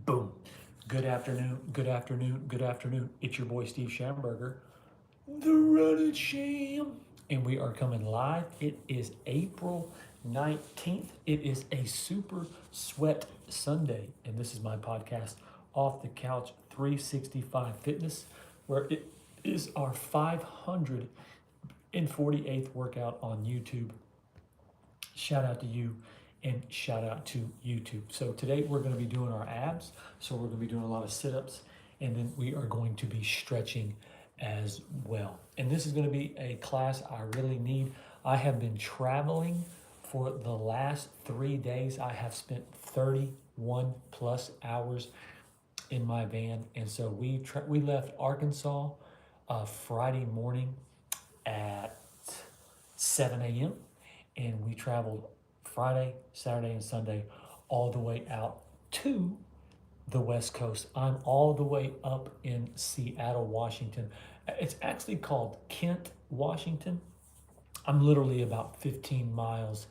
Boom. Good afternoon, good afternoon, good afternoon. It's your boy Steve Schamberger, the Running Sham. And we are coming live. It is April 19th. It is a super sweat Sunday. And this is my podcast, Off the Couch 365 Fitness, where it is our 548th workout on YouTube. Shout out to you and shout out to YouTube. So today we're going to be doing our abs. So we're going to be doing a lot of sit-ups, and then we are going to be stretching as well. And this is going to be a class I really need. I have been traveling for the last 3 days. I have spent 31 plus hours in my van. And so we left Arkansas Friday morning at 7 a.m. and we traveled Friday, Saturday, and Sunday all the way out to the West Coast. I'm all the way up in Seattle, Washington. It's actually called Kent, Washington. I'm literally about 15 miles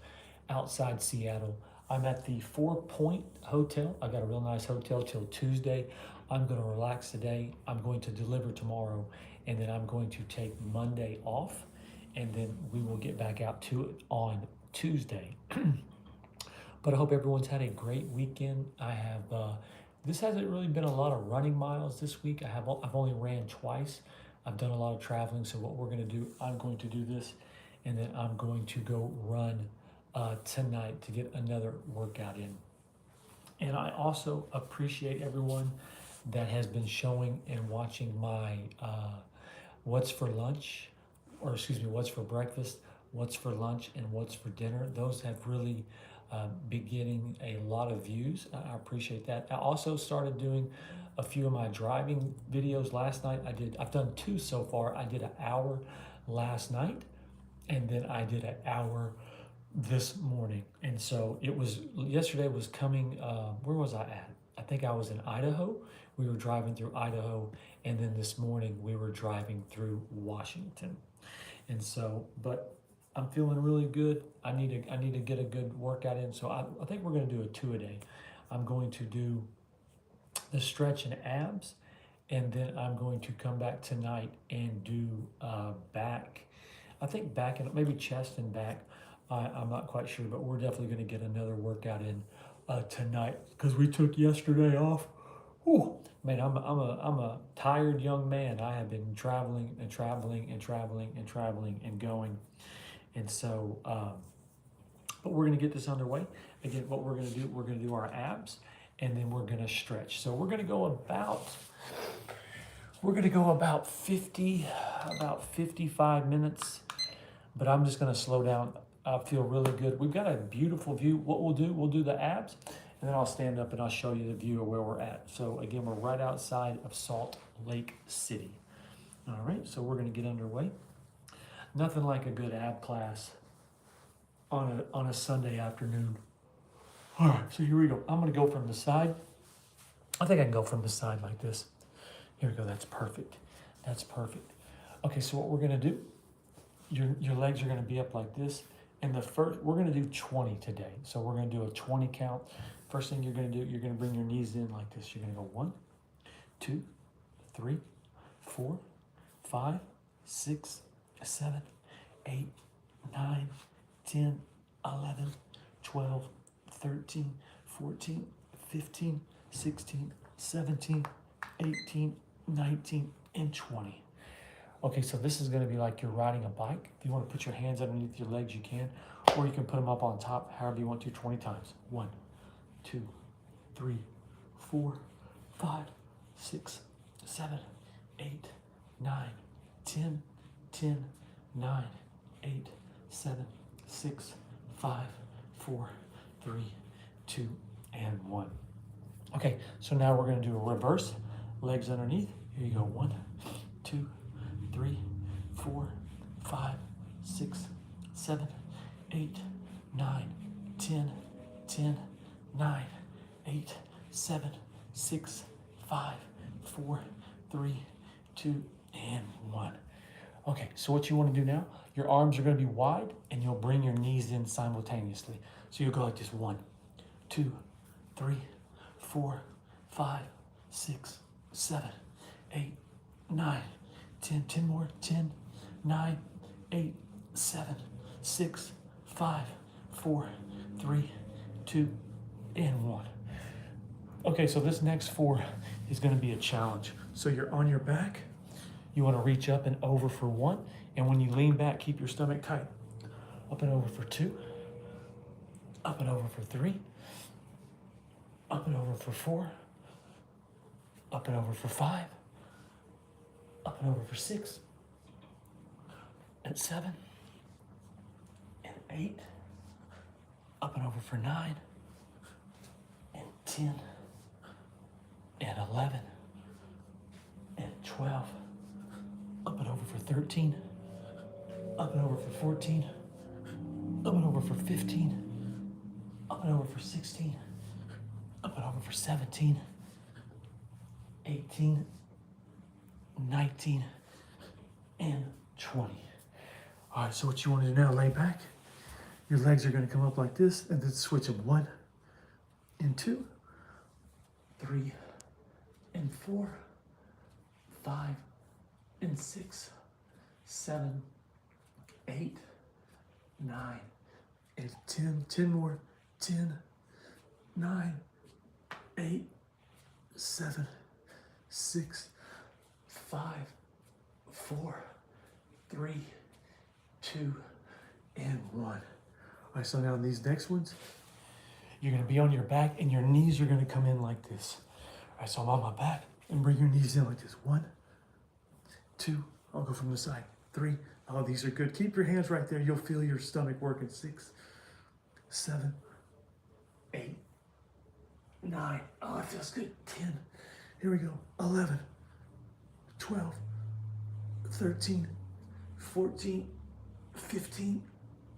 outside Seattle. I'm at the 4-Point Hotel. I got a real nice hotel till Tuesday. I'm going to relax today. I'm going to deliver tomorrow, and then I'm going to take Monday off, and then we will get back out to it on Tuesday. But I hope everyone's had a great weekend. I have this hasn't really been a lot of running miles this week. I've only ran twice. I've done a lot of traveling. So what we're going to do, I'm going to do this, and then I'm going to go run tonight to get another workout in. And I also appreciate everyone that has been showing and watching my what's for lunch, or excuse me, what's for breakfast, what's for lunch, and what's for dinner. Those have really been getting a lot of views. I appreciate that. I also started doing a few of my driving videos last night. I've done 2 so far. I did an hour last night, and then I did an hour this morning. And so yesterday was coming, where was I at? I think I was in Idaho. We were driving through Idaho, and then this morning we were driving through Washington. And so, but I'm feeling really good. I need to get a good workout in. So I think we're going to do a 2 a day. I'm going to do the stretch and abs, and then I'm going to come back tonight and do back. I think back and maybe chest and back. I'm not quite sure, but we're definitely going to get another workout in tonight because we took yesterday off. Whew. Man, I'm a tired young man. I have been traveling and traveling and traveling and traveling and going. And so, but we're going to get this underway. Again, what we're going to do, we're going to do our abs, and then we're going to stretch. So we're going to go about 55 minutes, but I'm just going to slow down. I feel really good. We've got a beautiful view. What we'll do the abs, and then I'll stand up and I'll show you the view of where we're at. So again, we're right outside of Salt Lake City. All right, so we're going to get underway. Nothing like a good ab class on a Sunday afternoon. All right, so here we go. I'm going to go from the side. I think I can go from the side like this. Here we go. That's perfect. That's perfect. Okay, so what we're going to do, your legs are going to be up like this. And we're going to do 20 today. So we're going to do a 20 count. First thing you're going to do, you're going to bring your knees in like this. You're going to go 1, 2, 3, 4, 5, 6, 7, 8, 9, 10, 11, 12, 13, 14, 15, 16, 17, 18, 19, and 20. Okay, so this is going to be like you're riding a bike. If you want to put your hands underneath your legs, you can. Or you can put them up on top, however you want to, 20 times. 1, 2, 3, 4, 5, 6, 7, 8, 9, 10, 10, 9, 8, 7, 6, 5, 4, 3, 2, and 1. Okay, so now we're going to do a reverse. Legs underneath. Here you go. 1, 2, 3, 4, 5, 6, 7, 8, 9, 10, 10, 9, 8, 7, 6, 5, 4, 3, 2, and 1. Okay, so what you want to do now, your arms are going to be wide, and you'll bring your knees in simultaneously. So you'll go like this: 1, 2, 3, 4, 5, 6, 7, 8, 9, 10. 10 more. 10, 9, 8, 7, 6, 5, 4, 3, 2, and 1. Okay, so this next 4 is going to be a challenge. So you're on your back. You want to reach up and over for 1. And when you lean back, keep your stomach tight. Up and over for 2. Up and over for 3. Up and over for 4. Up and over for 5. Up and over for 6. And 7. And 8. Up and over for 9. And 10. And 11. And 12. Up and over for 13. Up and over for 14. Up and over for 15. Up and over for 16. Up and over for 17. 18. 19. And 20. All right, so what you want to do now, lay back. Your legs are going to come up like this, and then switch them 1 and 2, 3 and 4, 5 and 6, 7, 8, 9, and 10. 10 more. 10, 9, 8, 7, 6, 5, 4, 3, 2, and 1. All right, so now in these next ones, you're going to be on your back and your knees are going to come in like this. All right, so I'm on my back and bring your knees in like this. 1, 2, I'll go from the side. 3, oh, these are good. Keep your hands right there. You'll feel your stomach working. 6, 7, 8, 9, oh, it feels good. 10, here we go. 11, 12, 13, 14, 15,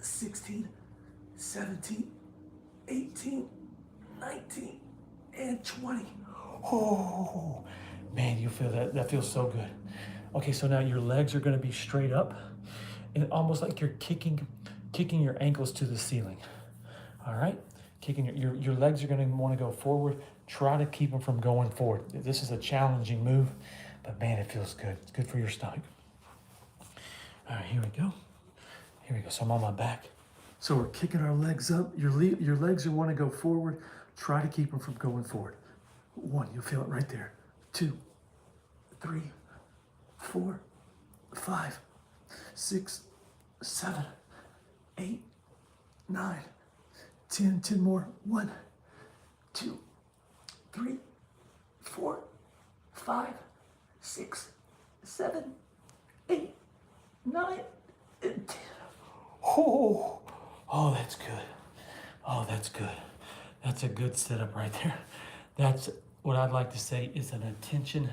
16, 17, 18, 19, and 20. Oh, man, you feel that? That feels so good. Okay, so now your legs are going to be straight up, and almost like you're kicking your ankles to the ceiling. All right, kicking your legs are going to want to go forward. Try to keep them from going forward. This is a challenging move, but man, it feels good. It's good for your stomach. All right, here we go. Here we go. So I'm on my back. So we're kicking our legs up. Your legs will want to go forward. Try to keep them from going forward. 1, you'll feel it right there. 2, 3, 4, 5, 6, 7, 8, 9, 10. 10 more. 1, 2, 3, 4, 5, 6, 7, 8, 9, and 10. Oh, that's good. Oh, that's good. That's a good setup right there. That's what I'd like to say is an attention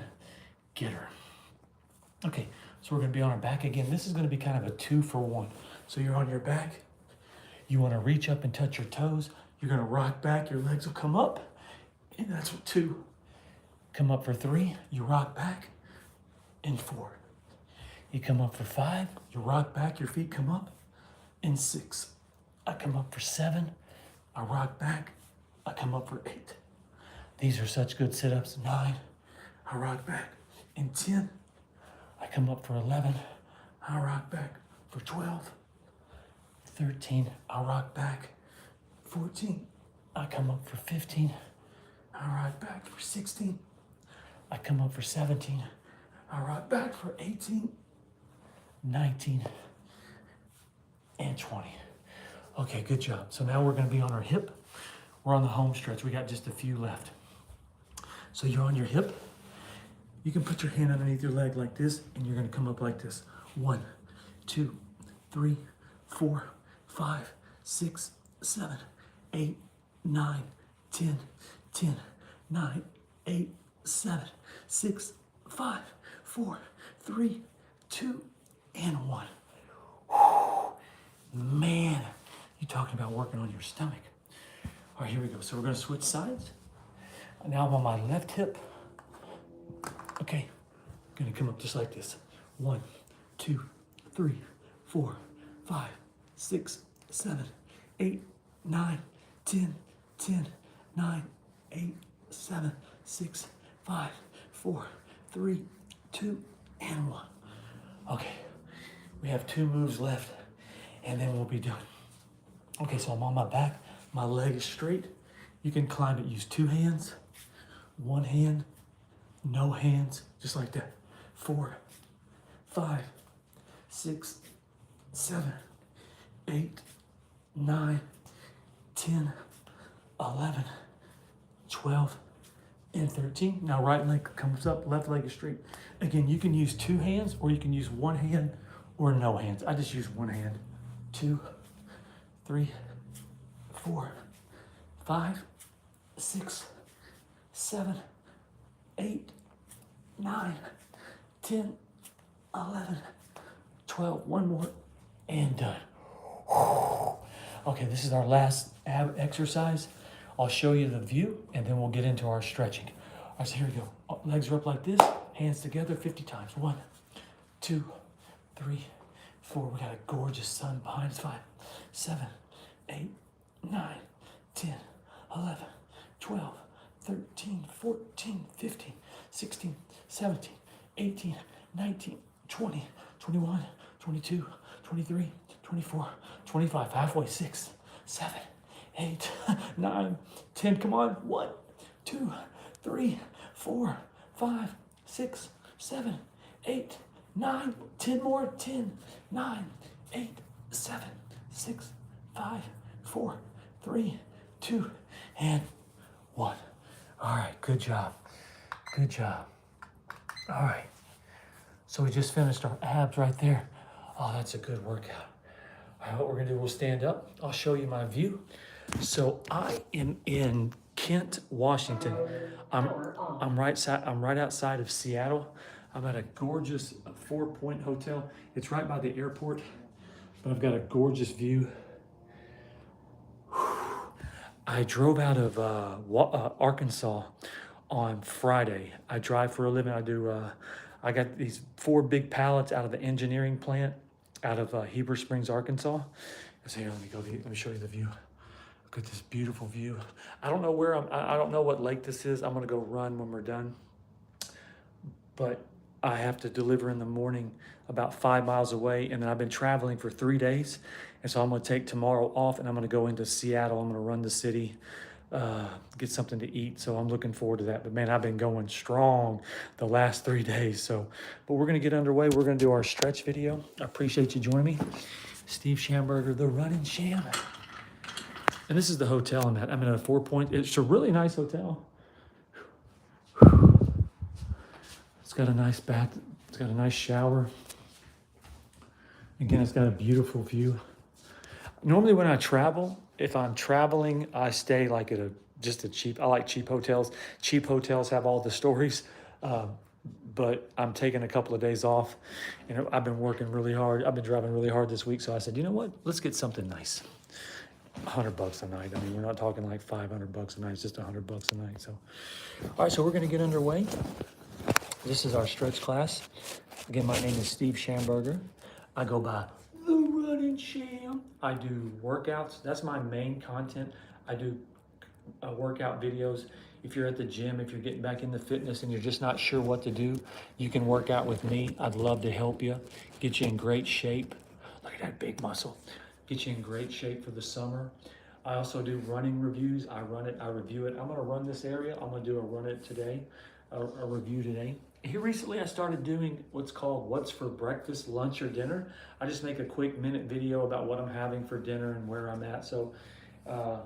getter. Okay, so we're going to be on our back again. This is going to be kind of a 2 for 1. So you're on your back. You want to reach up and touch your toes. You're going to rock back. Your legs will come up. And that's 2. Come up for 3. You rock back. And 4. You come up for 5. You rock back. Your feet come up. And 6. I come up for 7. I rock back. I come up for 8. These are such good sit-ups. 9. I rock back. And 10. I come up for 11. I rock back for 12. 13. I rock back. 14. I come up for 15. I rock back for 16. I come up for 17. I rock back for 18. 19. And 20. Okay, good job. So now we're going to be on our hip. We're on the home stretch. We got just a few left. So you're on your hip. You can put your hand underneath your leg like this, and you're going to come up like this. 1, 2, 3, 4, 5, 6, 7, 8, 9, 10, 10, 9, 8, 7, 6, 5, 4, 3, 2, and 1. Whew. Man, you're talking about working on your stomach. All right, here we go. So we're going to switch sides. Now I'm on my left hip. Okay, I'm going to come up just like this. 1, 2, 3, 4, 5, 6, 7, 8, 9, 10, 10, 9, 8, 7, 6, 5, 4, 3, 2, and 1. Okay, we have 2 moves left, and then we'll be done. Okay, so I'm on my back, my leg is straight. You can climb it, use 2 hands, 1 hand, no hands, just like that. 4, 5, 6, 7, 8, 9, 10, 11, 12, and 13. Now right leg comes up, left leg is straight. Again, you can use 2 hands or you can use 1 hand or no hands. I just use 1 hand. 2, 3, 4, 5, 6, 7, 8, 9, 10, 11, 12. One more and done. Okay, this is our last ab exercise. I'll show you the view and then we'll get into our stretching. All right, so here we go. Legs are up like this, hands together 50 times. 1, 2, 3, 4. We got a gorgeous sun behind us. 5, 7, 8, 9, 10, 11, 12, 13, 14, 15, 16, 17, 18, 19, 20, 21, 22, 23, 24, 25. Halfway. 6, 7, 8, 9, 10. Come on. 1, 2, 3, 4, 5, 6, 7, 8, 9, 10 more. 10, 9, 8, 7, 6, 5, 4, 3, 2, and 1. All right, good job. Good job. All right. So we just finished our abs right there. Oh, that's a good workout. All right, what we're gonna do, we'll stand up. I'll show you my view. So I am in Kent, Washington. I'm right outside of Seattle. I'm at a gorgeous 4-point hotel. It's right by the airport, but I've got a gorgeous view. I drove out of Arkansas on Friday. I drive for a living. I got these 4 big pallets out of the engineering plant out of Heber Springs, Arkansas. So here, let me show you the view. Look at this beautiful view. I don't know where I don't know what lake this is. I'm gonna go run when we're done. But I have to deliver in the morning about 5 miles away, and then I've been traveling for 3 days. And so I'm gonna take tomorrow off and I'm gonna go into Seattle. I'm gonna run the city, get something to eat. So I'm looking forward to that. But man, I've been going strong the last 3 days. But we're gonna get underway. We're gonna do our stretch video. I appreciate you joining me. Steve Schamberger, the Running Sham. And this is the hotel I'm at. I'm in a 4-point, it's a really nice hotel. It's got a nice bath, it's got a nice shower. Again, it's got a beautiful view. Normally when I travel, if I'm traveling, I stay like at I like cheap hotels. Cheap hotels have all the stories, but I'm taking a couple of days off. And I've been working really hard. I've been driving really hard this week. So I said, you know what? Let's get something nice. $100 a night. I mean, we're not talking like $500 a night. It's just $100 a night. So, all right. So we're going to get underway. This is our stretch class. Again, my name is Steve Schamberger. I go by the Running Sham. I do workouts. That's my main content. I do workout videos. If you're at the gym, if you're getting back into fitness and you're just not sure what to do, you can work out with me. I'd love to help you, get you in great shape. Look at that big muscle. Get you in great shape for the summer. I also do running reviews. I run it, I review it. I'm gonna run this area. I'm gonna do a review today. Here recently I started doing what's called What's for Breakfast, Lunch, or Dinner. I just make a quick minute video about what I'm having for dinner and where I'm at. So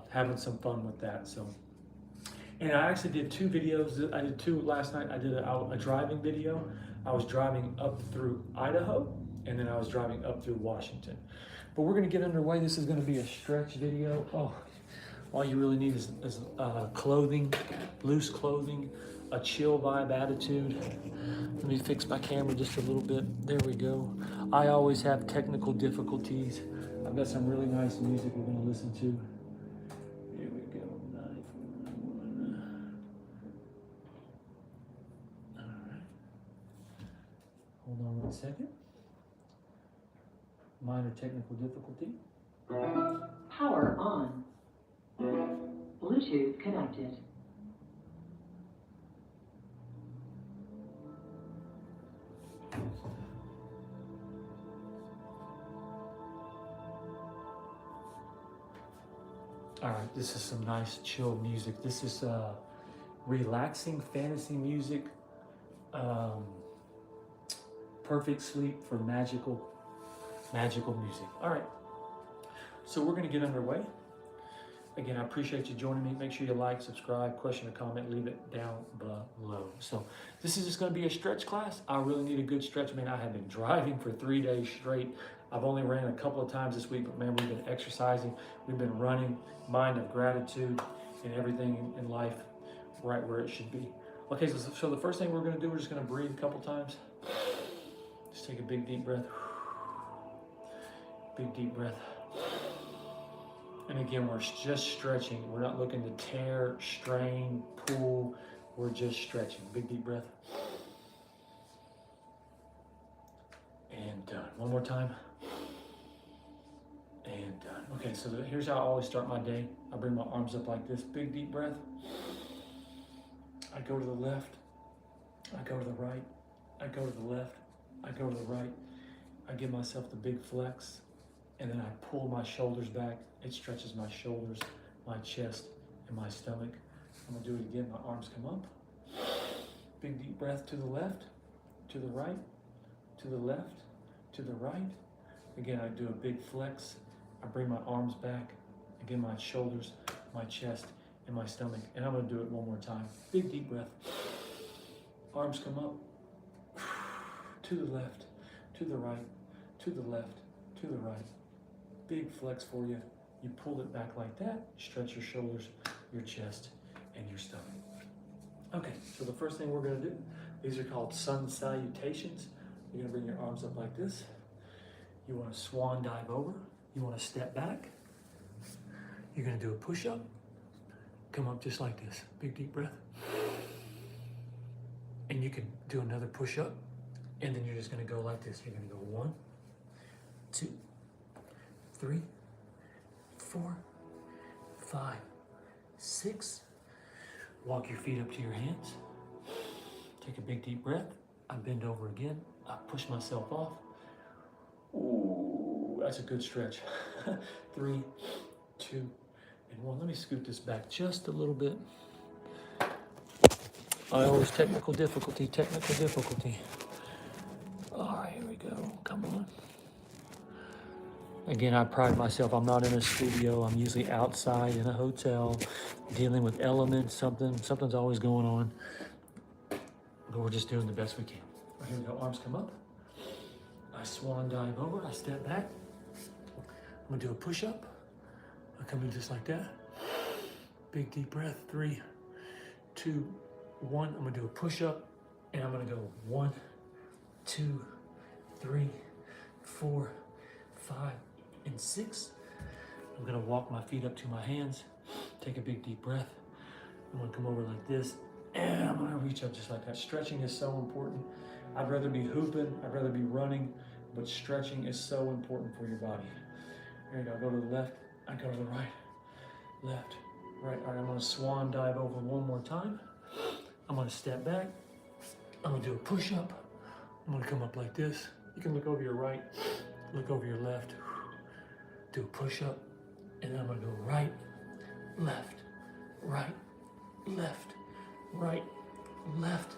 having some fun with that. And I actually did 2 videos. I did 2 last night. I did a driving video. I was driving up through Idaho, and then I was driving up through Washington. But we're gonna get underway. This is gonna be a stretch video. Oh, all you really need is clothing, loose clothing, a chill vibe attitude. Let me fix my camera just a little bit. There we go. I always have technical difficulties. I've got some really nice music we're gonna listen to. Here we go. All right. Hold on 1 second. Minor technical difficulty. Power on. Bluetooth connected. All right, this is some nice chill music. This is relaxing fantasy music. Um, perfect sleep for magical music. All right, so we're gonna get underway. Again, I appreciate you joining me. Make sure you like, subscribe, question or comment, leave it down below. So this is just gonna be a stretch class. I really need a good stretch. Man, I have been driving for 3 days straight. I've only ran a couple of times this week, but man, we've been exercising, we've been running, mind of gratitude, and everything in life right where it should be. Okay, so the first thing we're gonna do, we're just gonna breathe a couple times. Just take a big deep breath. Big deep breath. And again, we're just stretching. We're not looking to tear, strain, pull. We're just stretching. Big deep breath. And done. One more time. And done. Okay, so here's how I always start my day. I bring my arms up like this. Big deep breath. I go to the left. I go to the right. I go to the left. I go to the right. I give myself the big flex. And then I pull my shoulders back. It stretches my shoulders, my chest, and my stomach. I'm gonna do it again. My arms come up. Big deep breath to the left, to the right, to the left, to the right. Again, I do a big flex. I bring my arms back. Again, my shoulders, my chest, and my stomach. And I'm gonna do it one more time. Big deep breath. Arms come up. To the left, to the right, to the left, to the right. Big flex for you. You pull it back like that, stretch your shoulders, your chest, and your stomach. Okay, so the first thing we're gonna do, these are called sun salutations. You're gonna bring your arms up like this. You wanna swan dive over. You wanna step back. You're gonna do a push-up. Come up just like this. Big deep breath. And you can do another push-up. And then you're just gonna go like this. You're gonna go 1, 2, 3, 4, 5, 6. Walk your feet up to your hands. Take a big deep breath. I bend over again. I push myself off. Ooh, that's a good stretch. 3, 2, and 1. Let me scoot this back just a little bit. I always technical difficulty. All right, here we go. Come on. Again, I pride myself. I'm not in a studio. I'm usually outside in a hotel, dealing with elements. Something's always going on. But we're just doing the best we can. Right, here we go. Arms come up. I swan dive over. I step back. I'm gonna do a push-up. I come in just like that. Big deep breath. 3, 2, 1. I'm gonna do a push-up, and I'm gonna go 1, 2, 3, 4, 5, and 6. I'm gonna walk my feet up to my hands, take a big deep breath. I'm gonna come over like this, and I'm gonna reach up just like that. Stretching is so important. I'd rather be hooping, I'd rather be running, but stretching is so important for your body. Here you go, go to the left, I go to the right, left, right. All right, I'm gonna swan dive over one more time. I'm gonna step back, I'm gonna do a push-up. I'm gonna come up like this. You can look over your right, look over your left, do a push-up, and then I'm gonna go right, left, right, left, right, left.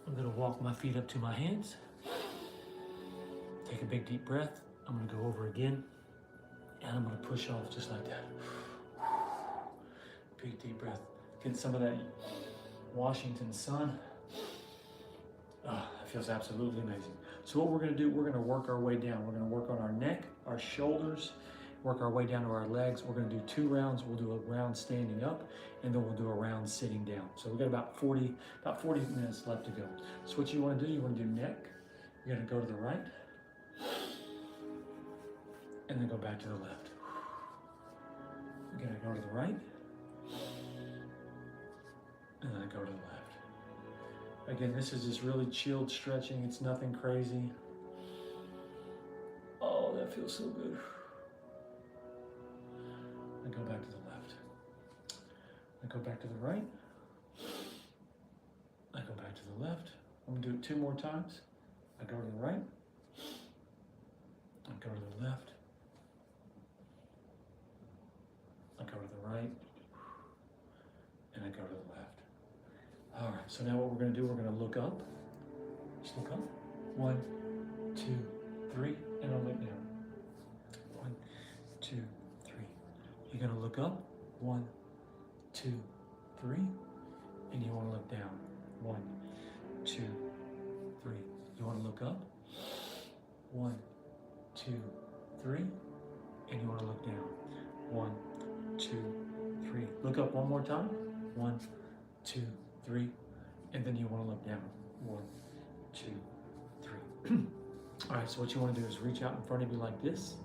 I'm gonna walk my feet up to my hands. Take a big deep breath. I'm gonna go over again, and I'm gonna push off just like that. Big deep breath. Get some of that Washington sun. Oh, that feels absolutely amazing. So what we're gonna do, we're gonna work our way down. We're gonna work on our neck, our shoulders, work our way down to our legs. We're gonna do 2 rounds. We'll do a round standing up, and then we'll do a round sitting down. So we've got about 40 minutes left to go. So what you wanna do, you wanna do neck. You're gonna go to the right, and then go back to the left. You're gonna go to the right, and then go to the left. Again, this is just really chilled stretching. It's nothing crazy. Oh, that feels so good. I go back to the left. I go back to the right. I go back to the left. I'm gonna do it 2 more times. I go to the right, I go to the left, I go to the right, and I go to the left. All right, so now what we're gonna do, we're gonna look up. Just look up. 1, 2, 3, and I'll look down. 1, 2, 3. You're gonna look up. 1, 2, 3, and you wanna look down. 1, 2, 3. You wanna look up. 1, 2, 3, and you wanna look down. 1, 2, 3. Look up one more time. 1, 2, 3, and then you want to look down. 1, 2, 3. All right, so what you want to do is reach out in front of you like this,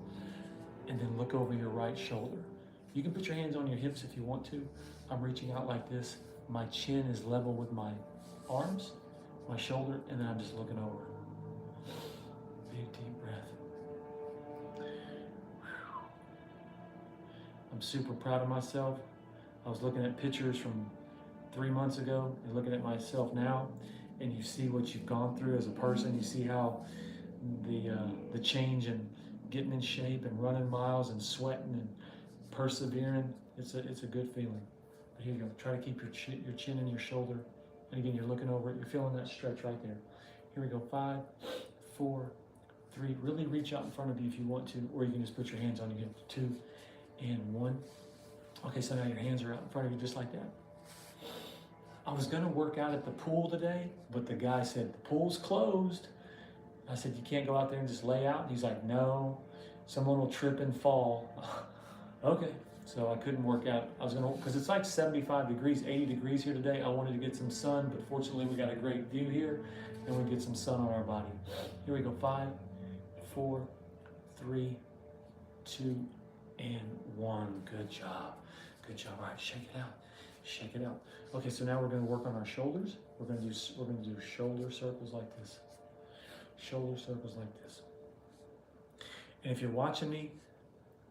and then look over your right shoulder. You can put your hands on your hips if you want to. I'm reaching out like this. My chin is level with my arms, my shoulder, and then I'm just looking over. Big deep breath. I'm super proud of myself. I was looking at pictures from 3 months ago and looking at myself now, and you see what you've gone through as a person. You see how the change in getting in shape and running miles and sweating and persevering. It's a good feeling. But here you go. Try to keep your chin and your shoulder. And again, you're looking over it. You're feeling that stretch right there. Here we go. 5, 4, 3. Really reach out in front of you if you want to, or you can just put your hands on your hips. 2 and 1. Okay, so now your hands are out in front of you just like that. I was gonna work out at the pool today, but the guy said, the pool's closed. I said, you can't go out there and just lay out? And he's like, no, someone will trip and fall. Okay, so I couldn't work out. I was gonna, because it's like 75 degrees, 80 degrees here today. I wanted to get some sun, but fortunately we got a great view here, and we get some sun on our body. Here we go, 5, 4, 3, 2, and 1. Good job. Good job. All right, shake it out. Shake it out. Okay, so now we're going to work on our shoulders. We're going to do shoulder circles like this. Shoulder circles like this. And if you're watching me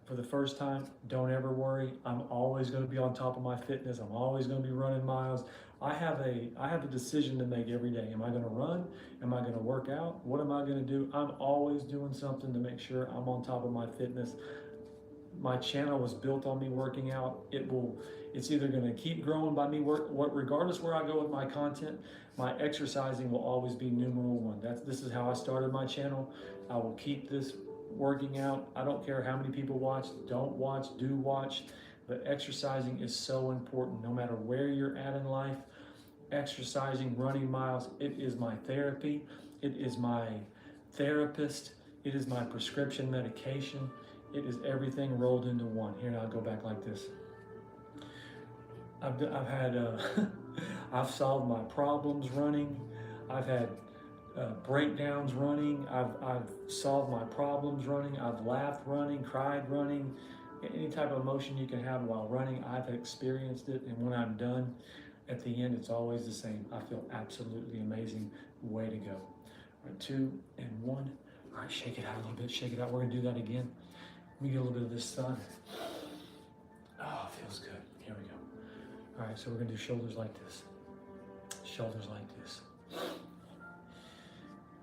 for the first time, don't ever worry. I'm always going to be on top of my fitness. I'm always going to be running miles. I have a decision to make every day. Am I going to run? Am I going to work out? What am I going to do? I'm always doing something to make sure I'm on top of my fitness. My channel was built on me working out. It's either going to keep growing by me regardless where I go with my content. My exercising will always be numero one. This is how I started my channel. I will keep this working out. I don't care how many people watch, don't watch, do watch, but exercising is so important. No matter where you're at in life, exercising, running miles, it is my therapy. It is my therapist. It is my prescription medication. It is everything rolled into one. Here, now I'll go back like this. I've solved my problems running. I've had breakdowns running. I've solved my problems running. I've laughed running, cried running. Any type of emotion you can have while running, I've experienced it. And when I'm done, at the end, it's always the same. I feel absolutely amazing. Way to go. All right, 2 and 1. All right, shake it out a little bit. Shake it out. We're gonna do that again. Let me get a little bit of this sun. Oh, it feels good. Here we go. All right, so we're gonna do shoulders like this. Shoulders like this.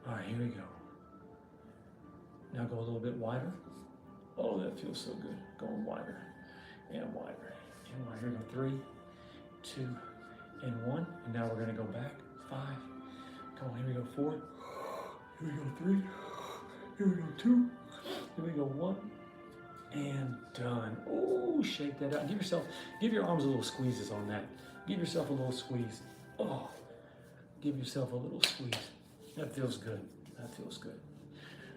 All right, here we go. Now go a little bit wider. Oh, that feels so good. Going wider and wider and wider. Here we go. 3, 2, and 1. And now we're gonna go back. 5. Come on, here we go. 4. Here we go. 3. Here we go. 2. Here we go. 1. And done. Oh, shake that out. Give your arms a little squeezes on that. Give yourself a little squeeze. Oh, give yourself a little squeeze. That feels good. That feels good.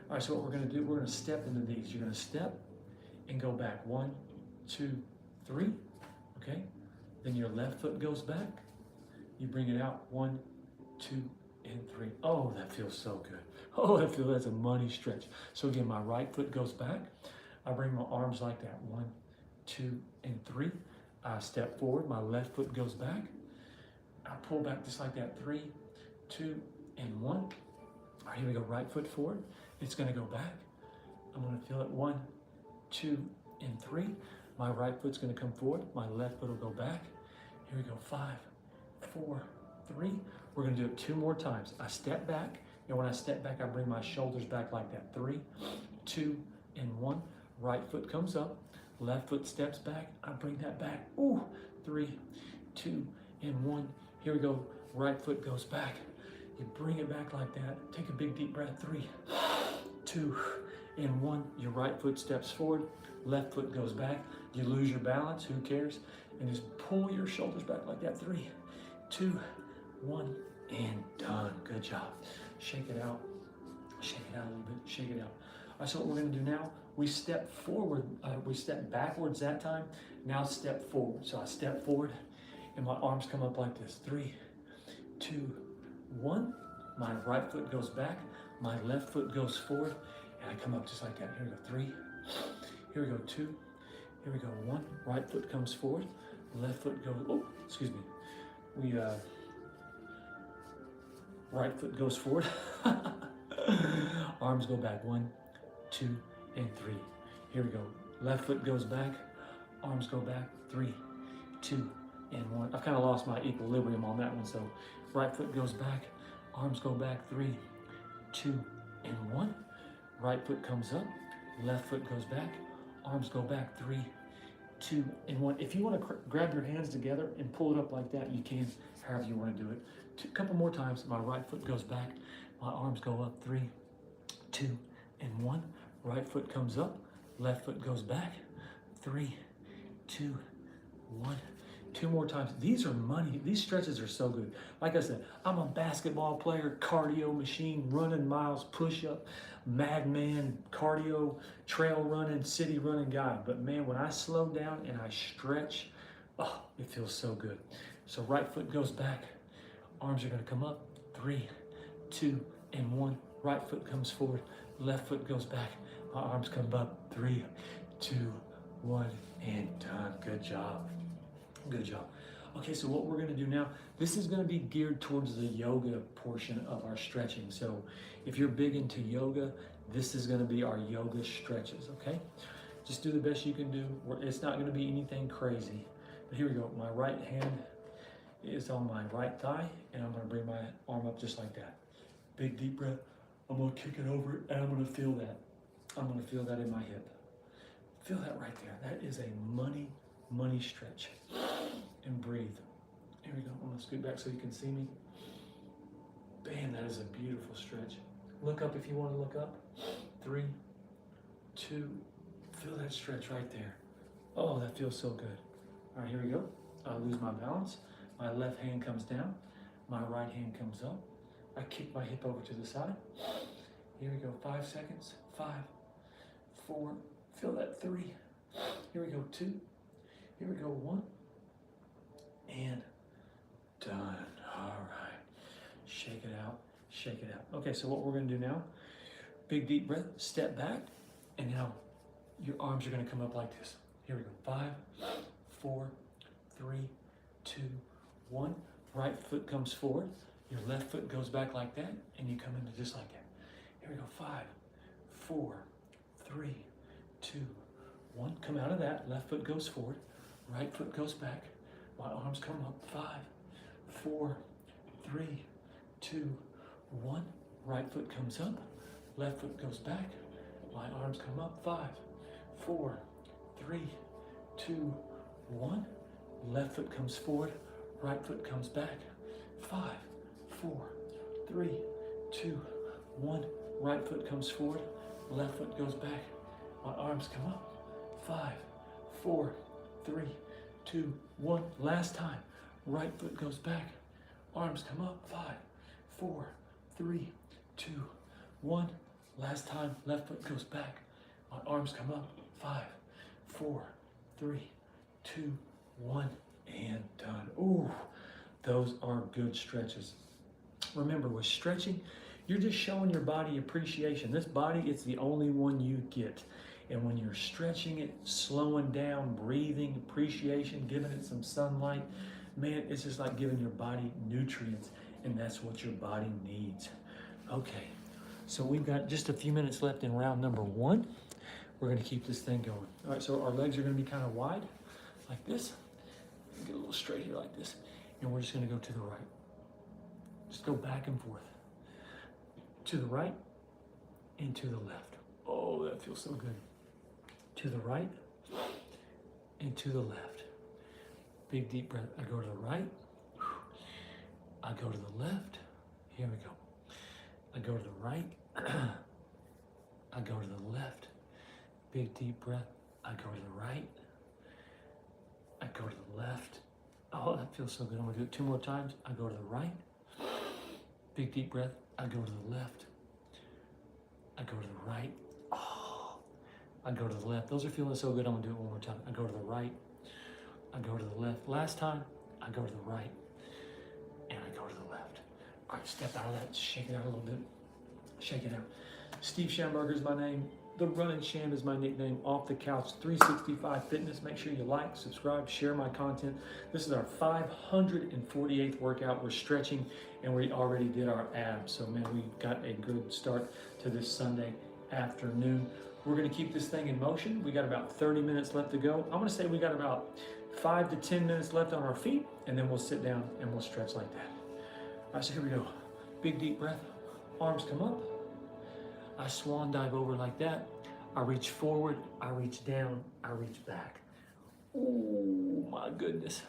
All right, so what we're gonna do, we're gonna step into these. You're gonna step and go back. 1, 2, 3, okay? Then your left foot goes back. You bring it out. 1, 2, and 3. Oh, that feels so good. Oh, that's a money stretch. So again, my right foot goes back. I bring my arms like that. 1, 2, and 3. I step forward. My left foot goes back. I pull back just like that. 3, 2, and 1. All right, here we go. Right foot forward. It's going to go back. I'm going to feel it. 1, 2, and 3. My right foot's going to come forward. My left foot will go back. Here we go. 5, 4, 3. We're going to do it 2 more times. I step back. And when I step back, I bring my shoulders back like that. 3, 2, and 1. Right foot comes up, left foot steps back. I bring that back. Ooh, 3, 2, and 1. Here we go. Right foot goes back. You bring it back like that. Take a big deep breath. 3, 2, and 1. Your right foot steps forward, left foot goes back. You lose your balance, who cares? And just pull your shoulders back like that. 3, 2, 1, and done. Good job. Shake it out. Shake it out a little bit. Shake it out. All right, so what we're going to do now, we step forward. We step backwards that time. Now step forward. So I step forward, and my arms come up like this. 3, 2, 1. My right foot goes back. My left foot goes forward, and I come up just like that. Here we go. 3. Here we go. 2. Here we go. 1. Right foot comes forward. Left foot goes. Oh, excuse me. Right foot goes forward. Arms go back. 1, 2, and 3. Here we go. Left foot goes back. Arms go back. 3, 2, and 1. I've kind of lost my equilibrium on that one. So right foot goes back. Arms go back. 3, 2, and 1. Right foot comes up. Left foot goes back. Arms go back. 3, 2, and 1. If you want to grab your hands together and pull it up like that, you can, however you want to do it. A couple more times. My right foot goes back. My arms go up. 3, 2, and 1. Right foot comes up. Left foot goes back. 3, 2, 1. 2 more times. These are money. These stretches are so good. Like I said, I'm a basketball player, cardio machine, running miles, push-up, madman, cardio, trail running, city running guy. But man, when I slow down and I stretch, oh, it feels so good. So right foot goes back. Arms are going to come up. 3, 2, and 1. Right foot comes forward. Left foot goes back. My arms come up. 3, 2, 1, and done. Good job. Good job. Okay, so what we're going to do now, this is going to be geared towards the yoga portion of our stretching. So if you're big into yoga, this is going to be our yoga stretches, okay? Just do the best you can do. It's not going to be anything crazy. But here we go. My right hand is on my right thigh, and I'm going to bring my arm up just like that. Big deep breath. I'm going to kick it over, and I'm going to feel that. I'm going to feel that in my hip. Feel that right there. That is a money stretch. And breathe. Here we go. I'm going to scoot back so you can see me. Bam, that is a beautiful stretch. Look up if you want to look up. 3, 2, feel that stretch right there. Oh, that feels so good. All right, here we go. I lose my balance. My left hand comes down. My right hand comes up. I kick my hip over to the side. Here we go. 5 seconds. 5, 4, feel that. 3. Here we go. 2. Here we go. 1. And done. All right. Shake it out. Shake it out. Okay, so what we're going to do now, big deep breath, step back, and now your arms are going to come up like this. Here we go. 5, 4, 3, 2, 1. Right foot comes forward. Your left foot goes back like that, and you come into just like that. Here we go. 5, 4, 3, 2, 1. Come out of that. Left foot goes forward. Right foot goes back. My arms come up. 5, 4, 3, 2, 1. Right foot comes up. Left foot goes back. My arms come up. 5, 4, 3, 2, 1. Left foot comes forward. Right foot comes back. 5, 4, 3, 2, 1. Right foot comes forward. Left foot goes back. My arms come up. 5, 4, 3, 2, 1. Last time. Right foot goes back. Arms come up. 5, 4, 3, 2, 1. Last time. Left foot goes back. My arms come up. 5, 4, 3, 2, 1. And done. Ooh, those are good stretches. Remember, with stretching, you're just showing your body appreciation. This body, it's the only one you get. And when you're stretching it, slowing down, breathing, appreciation, giving it some sunlight, man, it's just like giving your body nutrients, and that's what your body needs. Okay, so we've got just a few minutes left in round number 1. We're going to keep this thing going. All right, so our legs are going to be kind of wide, like this. Get a little straight here like this, and we're just going to go to the right. Just go back and forth. to the right, and to the left. Oh, that feels so good. To the right, and to the left. Big deep breath. I go to the right. I go to the left. Here we go. I go to the right. I go to the left. Big deep breath. I go to the right. I go to the left. Oh, that feels so good. I'm gonna do it 2 more times. I go to the right. Big deep breath. I go to the left. I go to the right. Oh, I go to the left. Those are feeling so good. I'm gonna do it 1 more time. I go to the right. I go to the left. Last time, I go to the right. And I go to the left. All right, step out of that. Shake it out a little bit. Shake it out. Steve Schamberger is my name. The Running Sham is my nickname. Off the Couch 365 Fitness. Make sure you like, subscribe, share my content. This is our 548th workout. We're stretching and we already did our abs. So man, we got a good start to this Sunday afternoon. We're gonna keep this thing in motion. We got about 30 minutes left to go. I'm gonna say we got about 5 to 10 minutes left on our feet, and then we'll sit down and we'll stretch like that. All right, so here we go. Big deep breath. Arms come up. I swan dive over like that. I reach forward, I reach down, I reach back. Oh my goodness.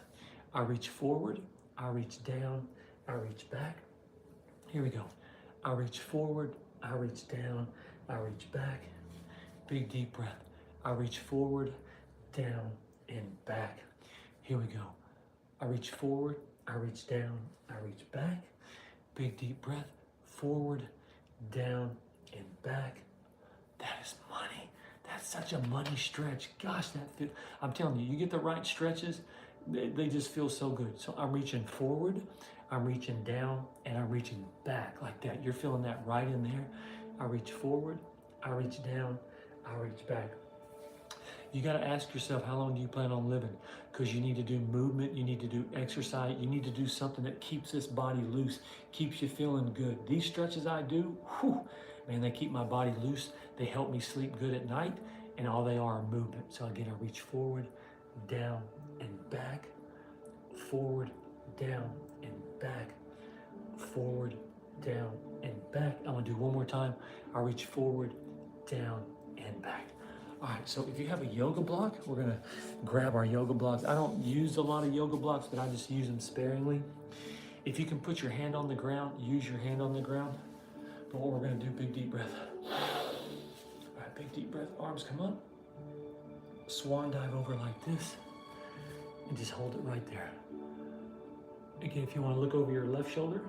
I reach forward, I reach down, I reach back. Here we go. I reach forward, I reach down, I reach back. Big deep breath. I reach forward, down, and back. Here we go. I reach forward, I reach down, I reach back. Big deep breath. Forward, down, and back. That is money. That's such a money stretch. Gosh, I'm telling you, you get the right stretches, they just feel so good. So I'm reaching forward, I'm reaching down, and I'm reaching back like that. You're feeling that right in there. I reach forward, I reach down, I reach back. You got to ask yourself, how long do you plan on living? Because you need to do movement, you need to do exercise, you need to do something that keeps this body loose, keeps you feeling good. These stretches I do, whew, man, they keep my body loose. They help me sleep good at night, and all they are movement. So again, I reach forward, down, and back, forward, down, and back, forward, down, and back. I'm gonna do 1 more time. I reach forward, down, and back. All right, so if you have a yoga block, we're gonna grab our yoga blocks. I don't use a lot of yoga blocks, but I just use them sparingly. If you can put your hand on the ground, use your hand on the ground. But what we're gonna do, big deep breath. All right, big deep breath, arms come up. Swan dive over like this, and just hold it right there. Again, if you wanna look over your left shoulder,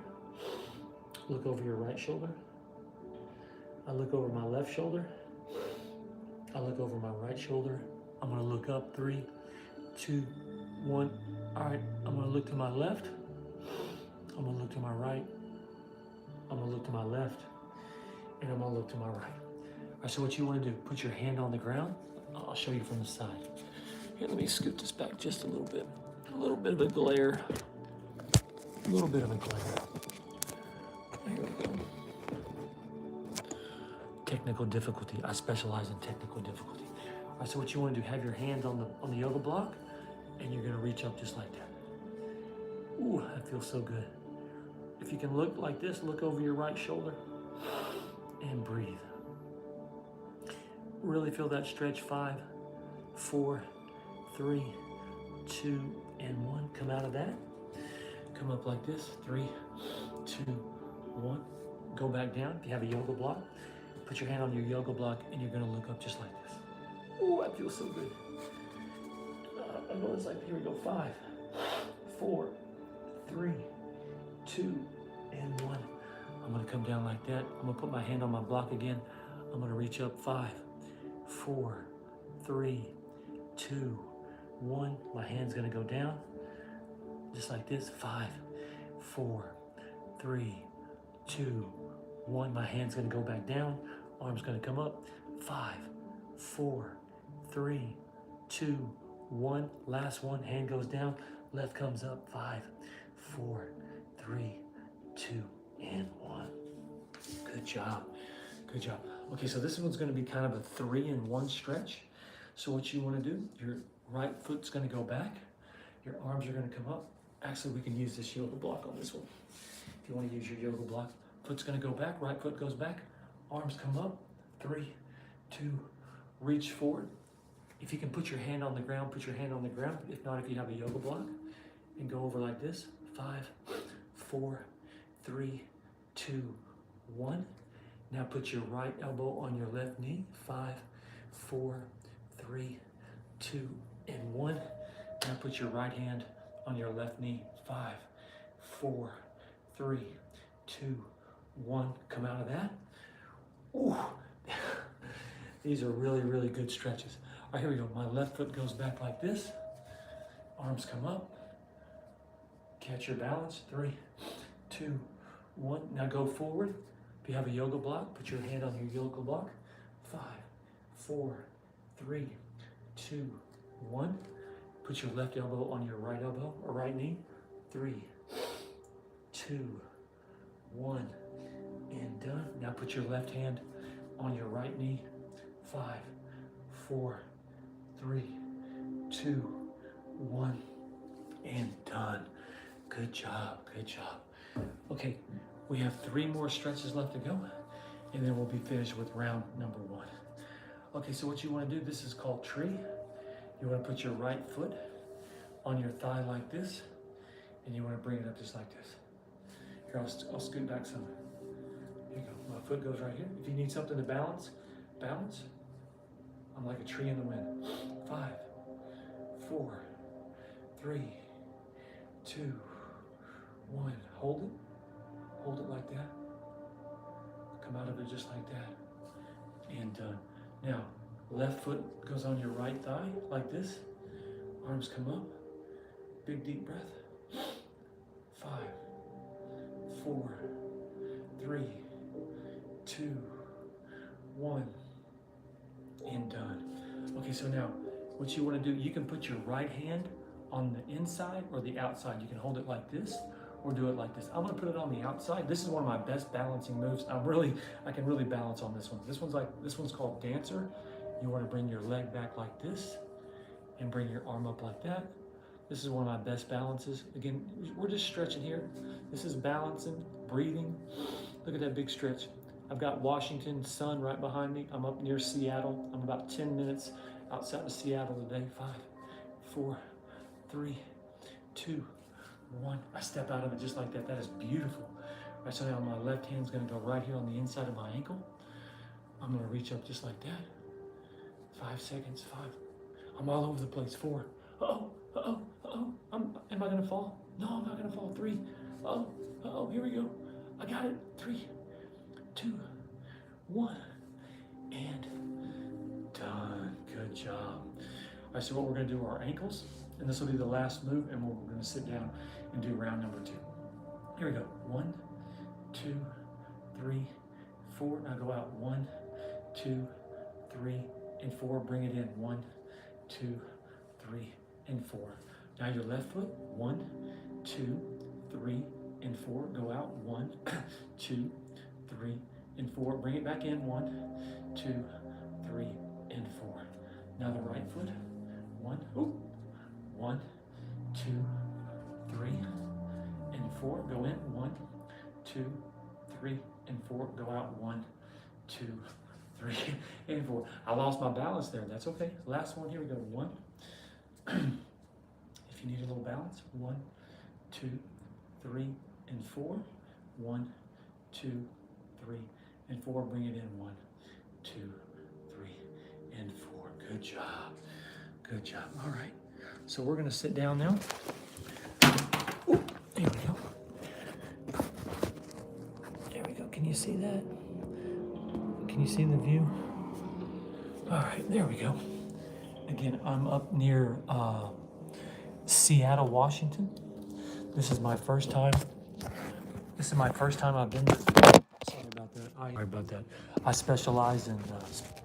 look over your right shoulder. I look over my left shoulder. I look over my right shoulder. I'm gonna look up, 3, 2, 1. All right, I'm gonna look to my left. I'm gonna look to my right. I'm gonna look to my left. And I'm gonna look to my right. All right, so what you wanna do, put your hand on the ground. I'll show you from the side. Here, let me scoot this back just a little bit. A little bit of a glare. A little bit of a glare. Here we go. Technical difficulty. I specialize in technical difficulty. All right, so what you want to do, have your hand on the yoga block, and you're going to reach up just like that. Ooh, that feels so good. If you can look like this, look over your right shoulder and breathe. Really feel that stretch. 5, 4, 3, 2, and 1. Come out of that. Come up like this. 3, 2, 1. Go back down. If you have a yoga block, put your hand on your yoga block, and you're gonna look up just like this. Oh, that feels so good. I know it's like, here we go. 5, 4, 3, 2, and 1. I'm gonna come down like that. I'm gonna put my hand on my block again. I'm gonna reach up. 5, 4, 3, 2, 1. My hand's gonna go down, just like this. 5, 4, 3, 2, 1. My hand's gonna go back down. Arm's gonna come up. 5, 4, 3, 2, 1. Last one. Hand goes down. Left comes up. 5, 4, 3, 2, and 1. Good job. Good job. Okay, so this one's gonna be kind of a 3-in-1 stretch. So what you wanna do, your right foot's gonna go back. Your arms are gonna come up. Actually, we can use this yoga block on this one. If you wanna use your yoga block, foot's gonna go back, right foot goes back, arms come up, 3, 2, reach forward. If you can put your hand on the ground, put your hand on the ground. If not, if you have a yoga block, and go over like this, 5, 4, 3, 2, 1. Now put your right elbow on your left knee, 5, 4, 3, 2, and 1. Now put your right hand on your left knee, 5, 4, 3, 2, 1. Come out of that. Ooh. These are really, really good stretches. All right, here we go. My left foot goes back like this. Arms come up. Catch your balance. 3, 2, 1. Now go forward. If you have a yoga block, put your hand on your yoga block. 5, 4, 3, 2, 1. Put your left elbow on your right elbow or right knee. 3, 2, 1, and done. Now put your left hand on your right knee. 5, 4, 3, 2, 1, and done. Good job, good job. Okay, we have 3 more stretches left to go, and then we'll be finished with round number 1. Okay, so what you want to do, this is called tree. You want to put your right foot on your thigh like this, and you want to bring it up just like this. Here, I'll scoot back some. Here you go. My foot goes right here. If you need something to balance, balance. I'm like a tree in the wind. 5, 4, 3, 2, 1. Hold it. Hold it like that. Come out of it just like that. And done. Now, left foot goes on your right thigh like this. Arms come up. Big deep breath. 5, 4, 3, 2, 1, and done. Okay, so now what you want to do, you can put your right hand on the inside or the outside. You can hold it like this or do it like this. I'm going to put it on the outside. This is one of my best balancing moves. I can really balance on this one. This one's called dancer. You want to bring your leg back like this and bring your arm up like that. This is one of my best balances. Again, we're just stretching here. This is balancing, breathing. Look at that big stretch. I've got Washington sun right behind me. I'm up near Seattle. I'm about 10 minutes outside of Seattle today. 5, 4, 3, 2, 1. I step out of it just like that. That is beautiful. All right, so now my left hand's gonna go right here on the inside of my ankle. I'm gonna reach up just like that. 5 seconds, 5. I'm all over the place. 4. Uh-oh, uh-oh, uh-oh. Am I gonna fall? No, I'm not gonna fall. 3. Uh-oh, uh-oh, here we go. I got it. 3, 2, 1, and done. Good job. All right, so what we're gonna do are our ankles, and this will be the last move, and we're gonna sit down and do round number 2. Here we go. 1, 2, 3, 4. Now go out. 1, 2, 3, and 4. Bring it in. 1, 2, 3, and 4. Now your left foot. 1, 2, 3, and 4. Go out. 1, 2, 3, and 4. Bring it back in. 1, 2, 3, and 4. Now the right foot. 1, 2, 3, and 4. Go in. 1, 2, 3, and 4. Go out. 1, 2, 3, and 4. I lost my balance there. That's okay. Last one. Here we go. 1. If you need a little balance. 1, 2, 3, and 4. 1, 2, 3, and 4. Bring it in. 1, 2, 3, and 4. Good job. Good job. All right. So we're going to sit down now. Ooh, there we go. There we go. Can you see that? Can you see the view? All right. There we go. Again, I'm up near Seattle, Washington. This is my first time. I've been there. Sorry about that. I specialize in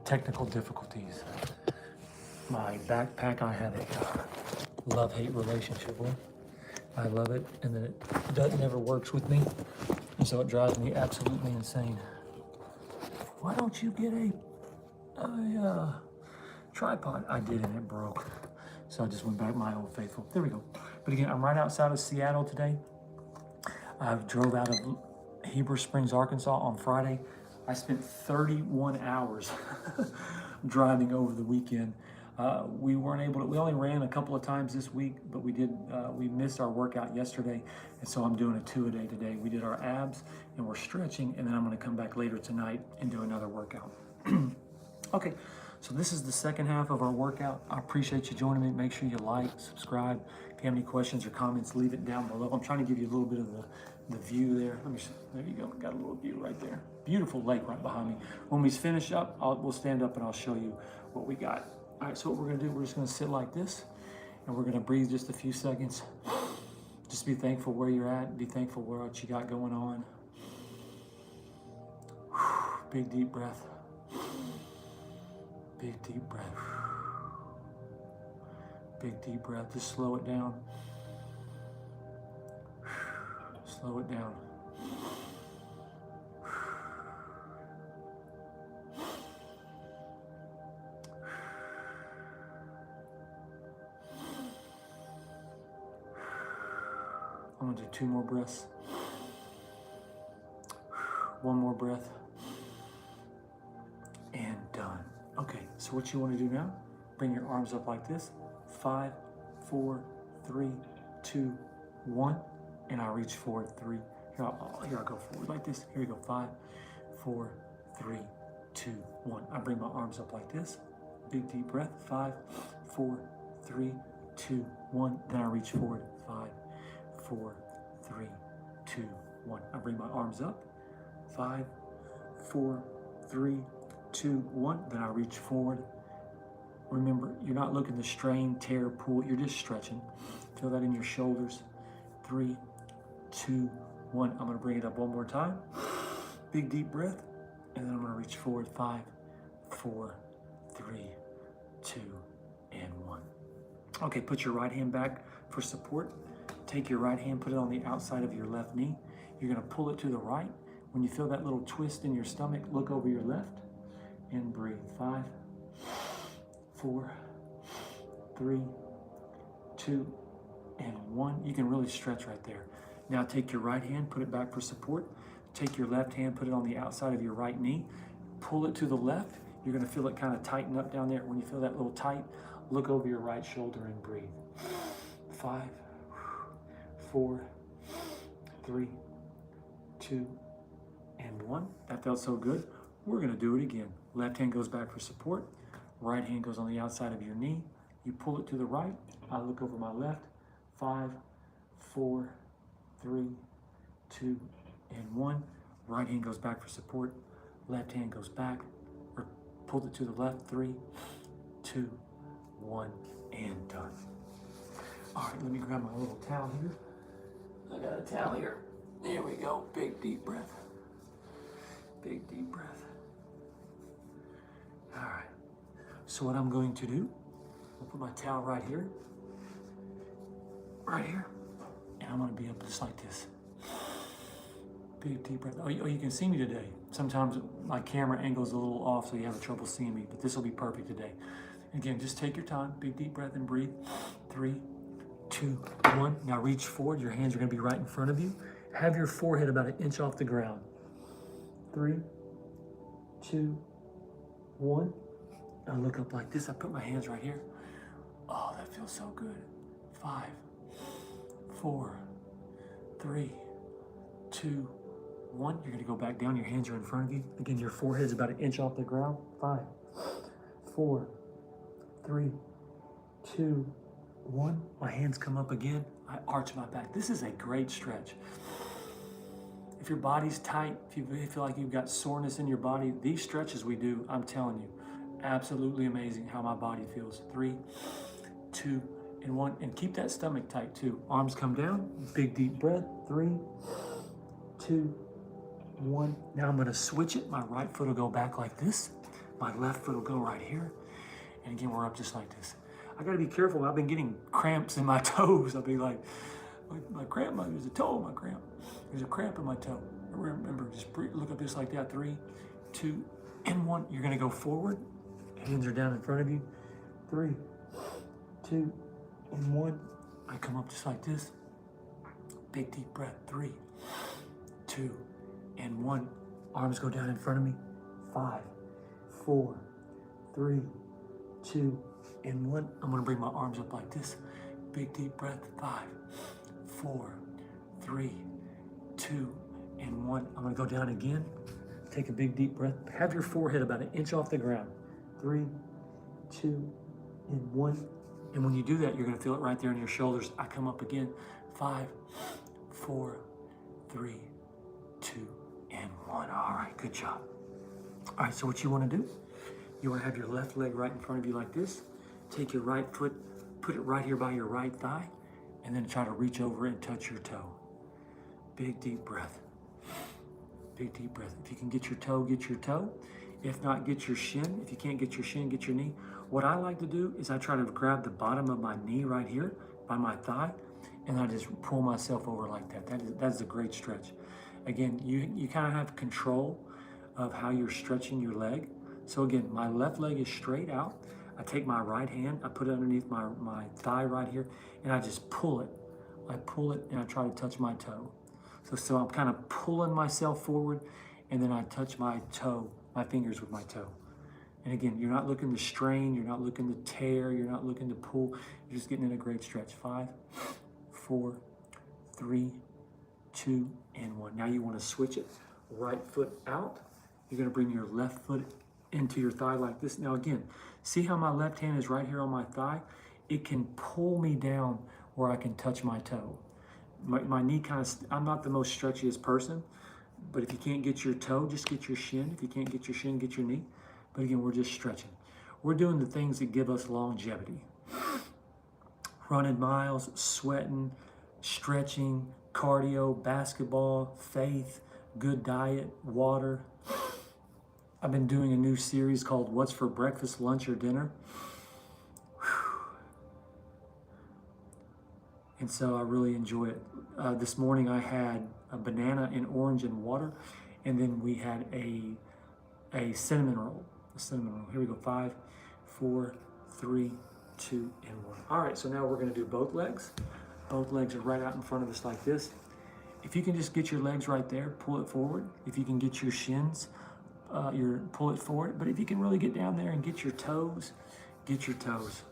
technical difficulties. My backpack, I have a love-hate relationship with. I love it, and then it never works with me, and so it drives me absolutely insane. Why don't you get a tripod? I did, and it broke. So I just went back my old faithful. There we go. But again, I'm right outside of Seattle today. I drove out of Heber Springs, Arkansas on Friday. I spent 31 hours driving over the weekend. We weren't able to, we only ran a couple of times this week, but we missed our workout yesterday. And so I'm doing a 2-a-day today. We did our abs and we're stretching, and then I'm gonna come back later tonight and do another workout. Okay, so this is the second half of our workout. I appreciate you joining me. Make sure you like, subscribe. If you have any questions or comments, leave it down below. I'm trying to give you a little bit of the view there. There you go, got a little view right there. Beautiful lake right behind me. When we finish up, we'll stand up and I'll show you what we got. All right, so what we're gonna do, we're just gonna sit like this, and we're gonna breathe just a few seconds. Just be thankful where you're at, be thankful for what you got going on. Big deep breath. Big deep breath. Big deep breath. Just slow it down. Slow it down. I'm gonna do 2 more breaths. 1 more breath. And done. Okay, so what you want to do now, bring your arms up like this. 5, 4, 3, 2, 1. And I'll reach forward. 3. Here I'll go forward like this. Here we go. 5, 4, 3, 2, 1. I bring my arms up like this. Big deep breath. 5, 4, 3, 2, 1. Then I reach forward. 5, 4, 3, 2, 1. I bring my arms up. 5, 4, 3, 2, 1. Then I reach forward. Remember, you're not looking to strain, tear, pull. You're just stretching. Feel that in your shoulders. 3, 2, 1. I'm going to bring it up one more time. Big deep breath. And then I'm going to reach forward. 5, 4, 3, 2, and 1. Okay, put your right hand back for support. Take your right hand, put it on the outside of your left knee. You're going to pull it to the right. When you feel that little twist in your stomach, look over your left and breathe. 5, 4, 3, 2, and 1. You can really stretch right there. Now take your right hand, put it back for support. Take your left hand, put it on the outside of your right knee. Pull it to the left. You're going to feel it kind of tighten up down there. When you feel that little tight, look over your right shoulder and breathe. 5, 4, 3, 2, and 1. That felt so good. We're going to do it again. Left hand goes back for support. Right hand goes on the outside of your knee. You pull it to the right. I look over my left. 5, 4, 3, 2, and 1. Right hand goes back for support. Left hand goes back. Or pull it to the left. 3, 2, 1, and done. All right, let me grab my little towel here. I got a towel here. There we go. Big deep breath. Big deep breath. All right. So what I'm going to do, I'll put my towel right here. Right here. And I'm going to be up just like this. Big deep breath. Oh, you can see me today. Sometimes my camera angle's a little off, so you have trouble seeing me, but this will be perfect today. Again, just take your time. Big deep breath and breathe. 3, 2, 1. Now reach forward. Your hands are going to be right in front of you. Have your forehead about 1 inch off the ground. 3, 2, 1. I look up like this. I put my hands right here. Oh, that feels so good. 5, 4, 3, 2, 1. You're going to go back down. Your hands are in front of you. Again, your forehead's about 1 inch off the ground. 5, 4, 3, 2, 1. My hands come up again. I arch my back. This is a great stretch. If your body's tight, if you feel like you've got soreness in your body, these stretches we do, I'm telling you, absolutely amazing how my body feels. 3, 2, and 1. And keep that stomach tight too. Arms come down. Big deep breath. 3, 2, 1. Now I'm going to switch it. My right foot will go back like this. My left foot will go right here. And again, we're up just like this. I got to be careful. I've been getting cramps in my toes. I'll be like, my cramp, there's a toe in my cramp. There's a cramp in my toe. Remember, just look up just like that. 3, 2, and 1. You're going to go forward. Hands are down in front of you. 3, 2, and 1. I come up just like this. Big deep breath. 3, 2, and 1. Arms go down in front of me. 5, 4, 3, 2, and 1. I'm gonna bring my arms up like this. Big deep breath. 5, 4, 3, 2, and 1. I'm gonna go down again. Take a big deep breath. Have your forehead about an inch off the ground. 3, 2, and 1. And when you do that, you're gonna feel it right there in your shoulders. I come up again. 5, 4, 3, 2, and 1. All right, good job. All right, so what you wanna do, you wanna have your left leg right in front of you like this. Take your right foot, put it right here by your right thigh, and then try to reach over and touch your toe. Big deep breath. Big deep breath. If you can get your toe, get your toe. If not, get your shin. If you can't get your shin, get your knee. What I like to do is I try to grab the bottom of my knee right here by my thigh, and I just pull myself over like that. That's a great stretch. Again, you kind of have control of how you're stretching your leg. So again, my left leg is straight out. I take my right hand, I put it underneath my thigh right here, and I just pull it. I pull it and I try to touch my toe. So I'm kind of pulling myself forward, and then I touch my toe, my fingers with my toe. And again, you're not looking to strain, you're not looking to tear, you're not looking to pull, you're just getting in a great stretch. 5, 4, 3, 2, and 1. Now you want to switch it. Right foot out. You're going to bring your left foot into your thigh like this. Now again, see how my left hand is right here on my thigh? It can pull me down where I can touch my toe. My knee kind of, I'm not the most stretchiest person, but if you can't get your toe, just get your shin. If you can't get your shin, get your knee. But again, we're just stretching. We're doing the things that give us longevity. Running miles, sweating, stretching, cardio, basketball, faith, good diet, water. I've been doing a new series called What's for Breakfast, Lunch, or Dinner. And so I really enjoy it. This morning I had a banana and orange and water, and then we had a cinnamon roll. A cinnamon roll. Here we go. 5, 4, 3, 2, and 1. All right, so now we're gonna do both legs. Both legs are right out in front of us like this. If you can just get your legs right there, pull it forward. If you can get your shins, pull it forward. But if you can really get down there and get your toes, get your toes.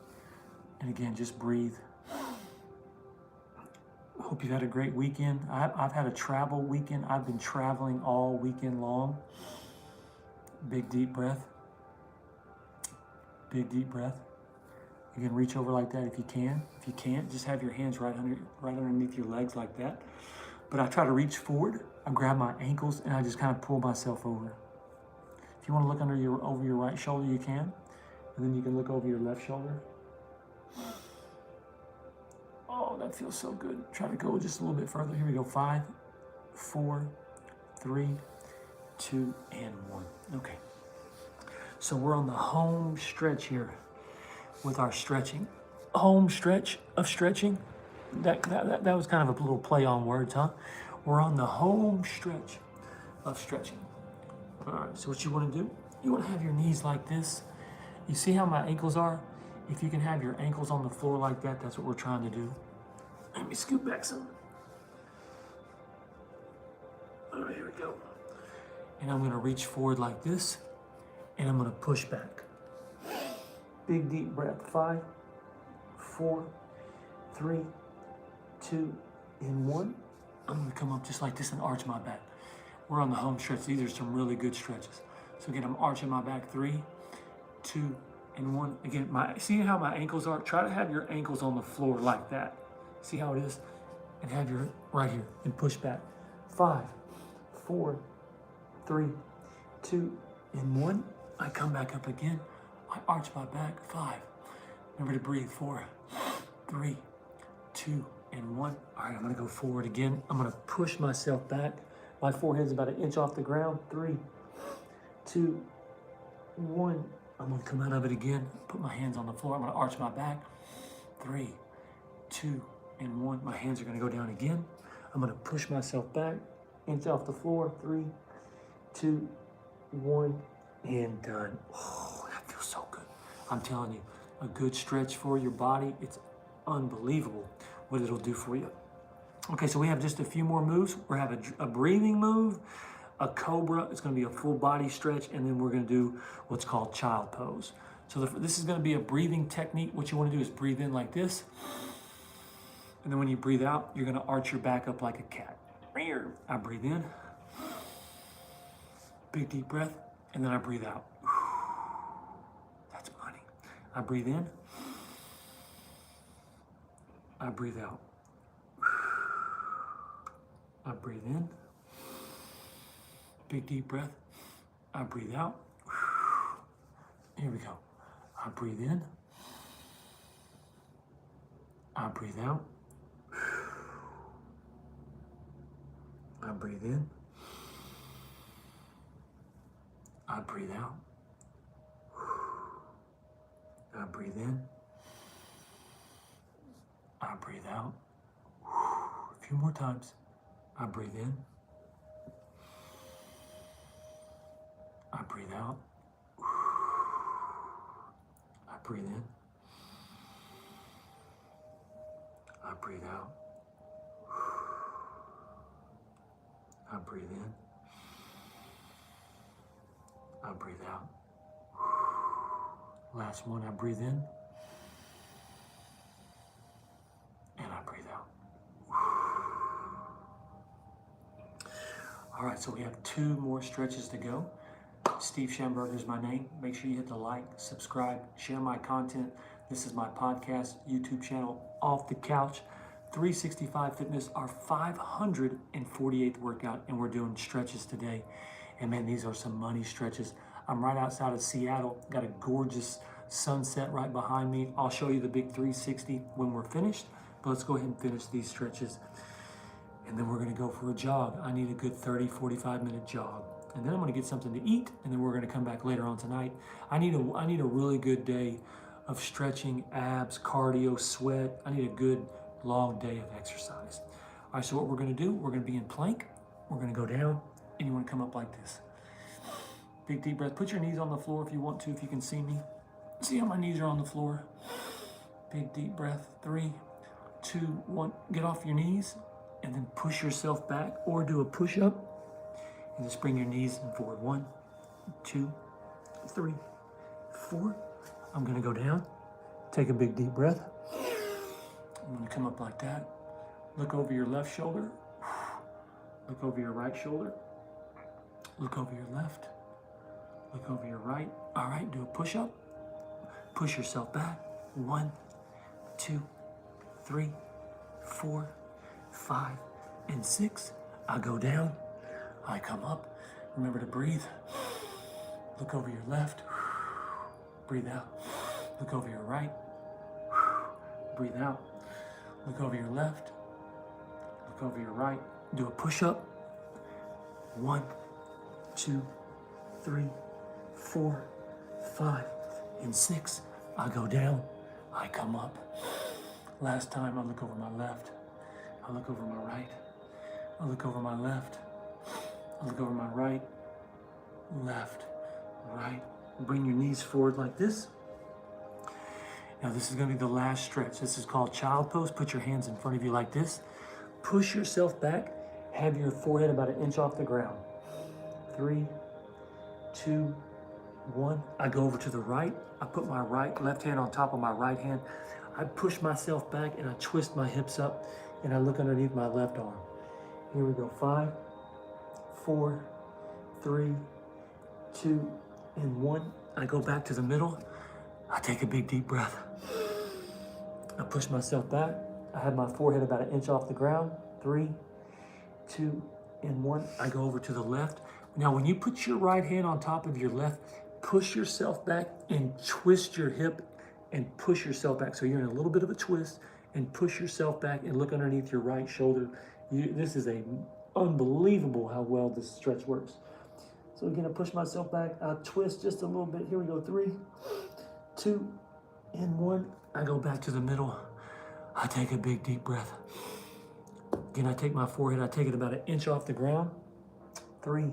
And again, just breathe. Hope you've had a great weekend. I've had a travel weekend. I've been traveling all weekend long. Big deep breath. Big deep breath. You can reach over like that if you can. If you can't, just have your hands right underneath your legs like that. But I try to reach forward. I grab my ankles and I just kind of pull myself over. If you want to look over your right shoulder, you can. And then you can look over your left shoulder. Oh, that feels so good. Try to go just a little bit further. Here we go. 5, 4, 3, 2, and 1. Okay. So we're on the home stretch here with our stretching. Home stretch of stretching. That was kind of a little play on words, huh? We're on the home stretch of stretching. All right, so what you want to do, you want to have your knees like this. You see how my ankles are? If you can have your ankles on the floor like that, that's what we're trying to do. Let me scoot back some. All right, here we go. And I'm gonna reach forward like this, and I'm gonna push back. Big deep breath. 5, 4, 3, 2, and 1. I'm gonna come up just like this and arch my back. We're on the home stretch. These are some really good stretches. So again, I'm arching my back. 3, 2, and 1. Again, see how my ankles are? Try to have your ankles on the floor like that. See how it is? And have your right here and push back. 5, 4, 3, 2, and 1. I come back up again. I arch my back. 5. Remember to breathe. 4, 3, 2, and 1. All right, I'm gonna go forward again. I'm gonna push myself back. My forehead's about an inch off the ground. 3, 2, 1. I'm gonna come out of it again. Put my hands on the floor. I'm gonna arch my back. 3, 2, and 1. My hands are gonna go down again. I'm gonna push myself back, inch off the floor. 3, 2, 1, and done. Oh, that feels so good. I'm telling you, a good stretch for your body. It's unbelievable what it'll do for you. Okay, so we have just a few more moves. We have a breathing move, a cobra. It's going to be a full body stretch, and then we're going to do what's called child pose. So this is going to be a breathing technique. What you want to do is breathe in like this, and then when you breathe out, you're going to arch your back up like a cat. I breathe in, big deep breath, and then I breathe out. That's money. I breathe in, I breathe out. I breathe in, big deep breath. I breathe out. Here we go. I breathe in, I breathe out. I breathe in, I breathe out. I breathe in, I breathe out. A few more times. I breathe in, I breathe out. I breathe in, I breathe out. I breathe in, I breathe out. Last one, I breathe in, and I breathe out. All right, so we have 2 more stretches to go. Steve Schamberger is my name. Make sure you hit the like, subscribe, share my content. This is my podcast, YouTube channel, Off the Couch. 365 Fitness, our 548th workout, and we're doing stretches today. And man, these are some money stretches. I'm right outside of Seattle. Got a gorgeous sunset right behind me. I'll show you the big 360 when we're finished, but let's go ahead and finish these stretches. And then we're gonna go for a jog. I need a good 30, 45-minute jog. And then I'm gonna get something to eat, and then we're gonna come back later on tonight. I need a really good day of stretching, abs, cardio, sweat. I need a good long day of exercise. All right, so what we're gonna do, we're gonna be in plank. We're gonna go down, and you wanna come up like this. Big deep breath. Put your knees on the floor if you want to, if you can see me. See how my knees are on the floor? Big deep breath. 3, 2, 1. Get off your knees and then push yourself back, or do a push-up and just bring your knees forward. 1, 2, 3, 4. I'm gonna go down. Take a big deep breath. I'm gonna come up like that. Look over your left shoulder. Look over your right shoulder. Look over your left. Look over your right. All right, do a push-up. Push yourself back. 1, 2, 3, 4, 5, and 6. I go down. I come up. Remember to breathe. Look over your left. Breathe out. Look over your right. Breathe out. Look over your left. Look over your right. Do a push-up. 1, 2, 3, 4, 5, and 6. I go down. I come up. Last time, I look over my left. I look over my right. I look over my left. I look over my right. Left. Right. Bring your knees forward like this. Now this is going to be the last stretch. This is called child pose. Put your hands in front of you like this. Push yourself back. Have your forehead about 1 inch off the ground. 3, 2, 1. I go over to the right. I put my left hand on top of my right hand. I push myself back and I twist my hips up and I look underneath my left arm. Here we go. 5, 4, 3, 2, and 1. I go back to the middle. I take a big deep breath. I push myself back. I have my forehead about 1 inch off the ground. 3, 2, and 1. I go over to the left. Now, when you put your right hand on top of your left, push yourself back and twist your hip and push yourself back. So you're in a little bit of a twist and push yourself back and look underneath your right shoulder. This is unbelievable how well this stretch works. So again, I push myself back. I twist just a little bit. Here we go. 3, 2, and 1. I go back to the middle. I take a big deep breath. Again, I take my forehead. I take it about 1 inch off the ground. 3,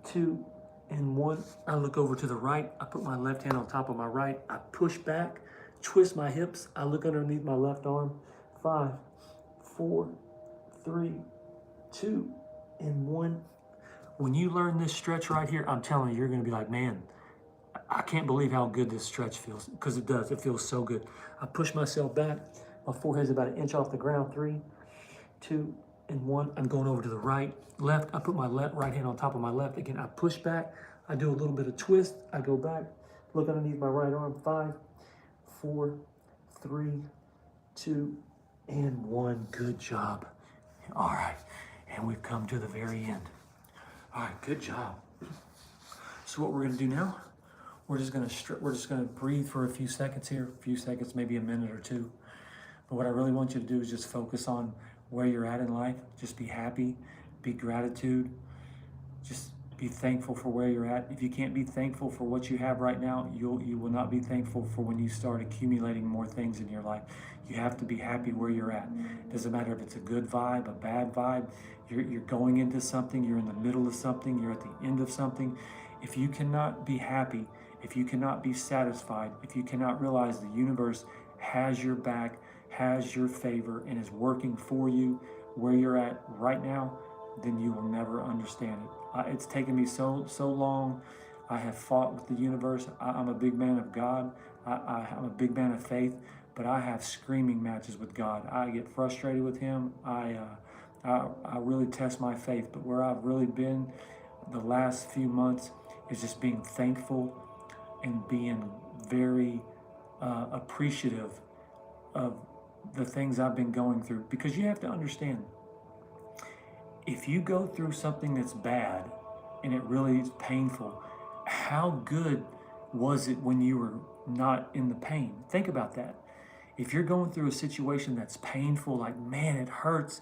2, and 1. I look over to the right. I put my left hand on top of my right. I push back, twist my hips. I look underneath my left arm. 5, 4, 3, 2, and 1. When you learn this stretch right here, I'm telling you, you're going to be like, man, I can't believe how good this stretch feels, because it does. It feels so good. I push myself back. My forehead's about an inch off the ground. 3, 2, and 1. I'm going over to the right, left. I put my right hand on top of my left. Again, I push back. I do a little bit of twist. I go back, look underneath my right arm. 5, 4, 3, 2, and 1. Good job. All right, and we've come to the very end. All right, good job. So what we're gonna do now, we're just gonna breathe for a few seconds here, a few seconds, maybe a minute or two. But what I really want you to do is just focus on where you're at in life. Just be happy, be gratitude, just be thankful for where you're at. If you can't be thankful for what you have right now, you will not be thankful for when you start accumulating more things in your life. You have to be happy where you're at. It doesn't matter if it's a good vibe, a bad vibe. You're going into something, you're in the middle of something, you're at the end of something. If you cannot be happy, if you cannot be satisfied, if you cannot realize the universe has your back, has your favor, and is working for you where you're at right now, then you will never understand it. It's taken me so long. I have fought with the universe. I'm a big man of God. I'm a big man of faith, but I have screaming matches with God. I get frustrated with him. I really test my faith, but where I've really been the last few months is just being thankful and being very appreciative of the things I've been going through. Because you have to understand, if you go through something that's bad and it really is painful, how good was it when you were not in the pain? Think about that. If you're going through a situation that's painful, like, man, it hurts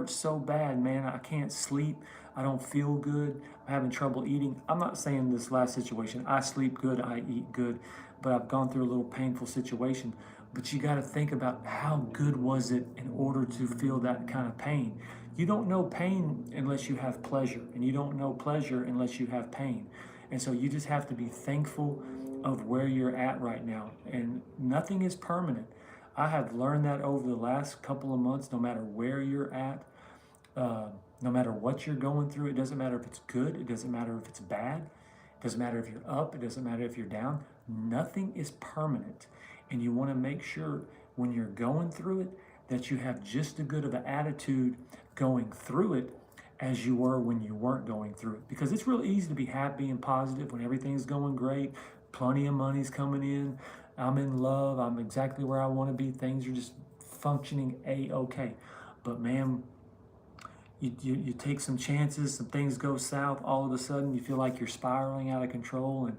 so bad, man, I can't sleep, I don't feel good, I'm having trouble eating. I'm not saying this last situation, I sleep good, I eat good, but I've gone through a little painful situation. But you got to think about how good was it in order to feel that kind of pain. You don't know pain unless you have pleasure, and you don't know pleasure unless you have pain. And so you just have to be thankful of where you're at right now. And nothing is permanent. I have learned that over the last couple of months. No matter where you're at, no matter what you're going through, it doesn't matter if it's good, it doesn't matter if it's bad, it doesn't matter if you're up, it doesn't matter if you're down. Nothing is permanent. And you want to make sure when you're going through it that you have just as good of an attitude going through it as you were when you weren't going through it. Because it's real easy to be happy and positive when everything's going great, plenty of money's coming in, I'm in love, I'm exactly where I want to be, things are just functioning A-okay. But man, you take some chances, some things go south, all of a sudden you feel like you're spiraling out of control and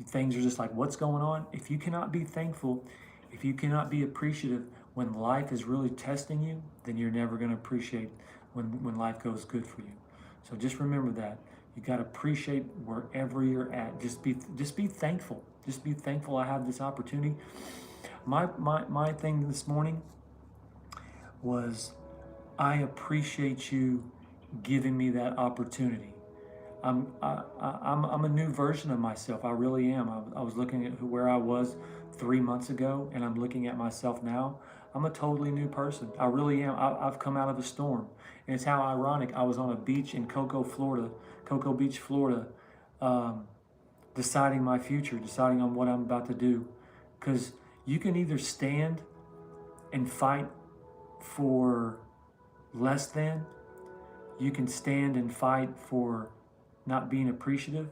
things are just like, what's going on? If you cannot be thankful, if you cannot be appreciative when life is really testing you, then you're never going to appreciate when life goes good for you. So just remember that. You got to appreciate wherever you're at. Just be thankful. Just be thankful I have this opportunity. My thing this morning was, I appreciate you giving me that opportunity. I'm a new version of myself. I really am. I was looking at where I was 3 months ago, and I'm looking at myself now. I'm a totally new person. I really am. I've come out of a storm. And it's how ironic. I was on a beach in Cocoa Beach, Florida, deciding my future, deciding on what I'm about to do. Because you can either stand and fight for less than, you can stand and fight for not being appreciated.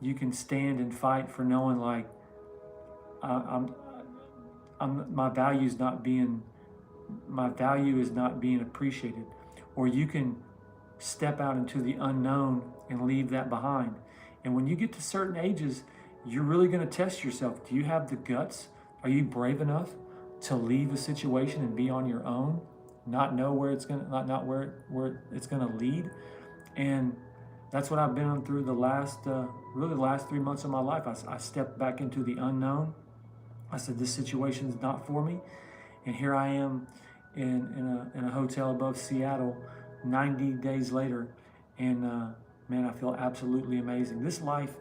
You can stand and fight for knowing like my value is not being appreciated. Or you can step out into the unknown and leave that behind. And when you get to certain ages, you're really going to test yourself. Do you have the guts? Are you brave enough to leave a situation and be on your own? Not know where it's going to, not where it's going to lead? And that's what I've been through the last 3 months of my life. I stepped back into the unknown. I said, this situation is not for me. And here I am in a hotel above Seattle 90 days later. And man, I feel absolutely amazing. This life,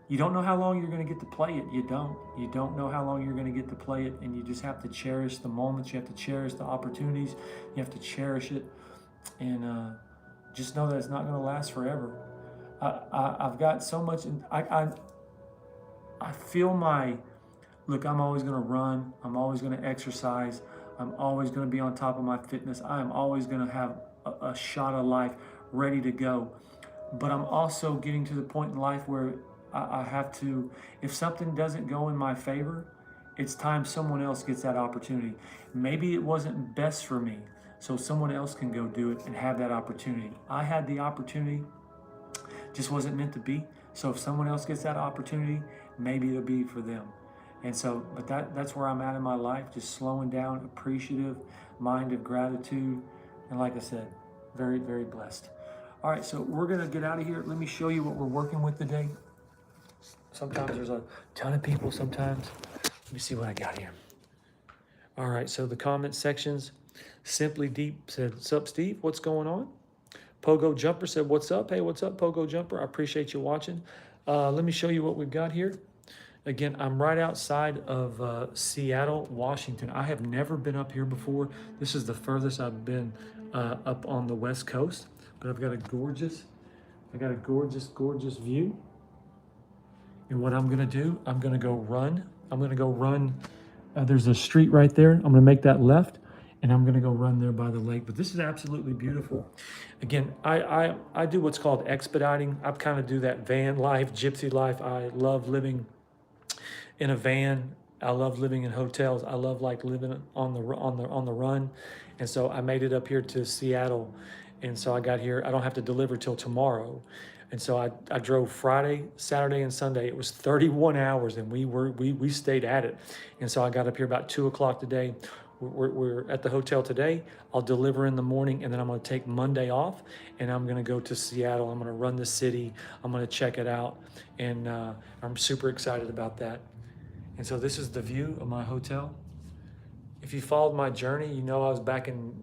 you don't know how long you're going to get to play it. You don't know how long you're going to get to play it. And you just have to cherish the moments. You have to cherish the opportunities. You have to cherish it. And just know that it's not going to last forever. I've got so much, I feel look, I'm always going to run. I'm always going to exercise. I'm always going to be on top of my fitness. I am always going to have a shot of life ready to go. But I'm also getting to the point in life where I have to, if something doesn't go in my favor, it's time someone else gets that opportunity. Maybe it wasn't best for me, so someone else can go do it and have that opportunity. I had the opportunity, just wasn't meant to be. So if someone else gets that opportunity, maybe it'll be for them. And so, but that's where I'm at in my life, just slowing down, appreciative, mind of gratitude. And like I said, very, very blessed. All right, so we're gonna get out of here. Let me show you what we're working with today. Sometimes there's a ton of people sometimes. Let me see what I got here. All right, so the comment sections, Simply Deep said, "Sup, Steve, what's going on?" Pogo Jumper said, "What's up?" Hey, what's up, Pogo Jumper? I appreciate you watching. Let me show you what we've got here. Again, I'm right outside of Seattle, Washington. I have never been up here before. This is the furthest I've been up on the West Coast, but I've got a gorgeous, gorgeous view. And what I'm gonna do, I'm gonna go run. There's a street right there. I'm gonna make that left, and I'm gonna go run there by the lake. But this is absolutely beautiful. Again, I do what's called expediting. I kind of do that van life, gypsy life. I love living in a van. I love living in hotels. I love like living on the run. And so I made it up here to Seattle. And so I got here. I don't have to deliver till tomorrow. And so I drove Friday, Saturday, and Sunday. It was 31 hours, and we stayed at it. And so I got up here about 2 o'clock today. We're at the hotel today. I'll deliver in the morning, and then I'm going to take Monday off, and I'm going to go to Seattle. I'm going to run the city. I'm going to check it out, and I'm super excited about that. And so this is the view of my hotel. If you followed my journey, you know I was back in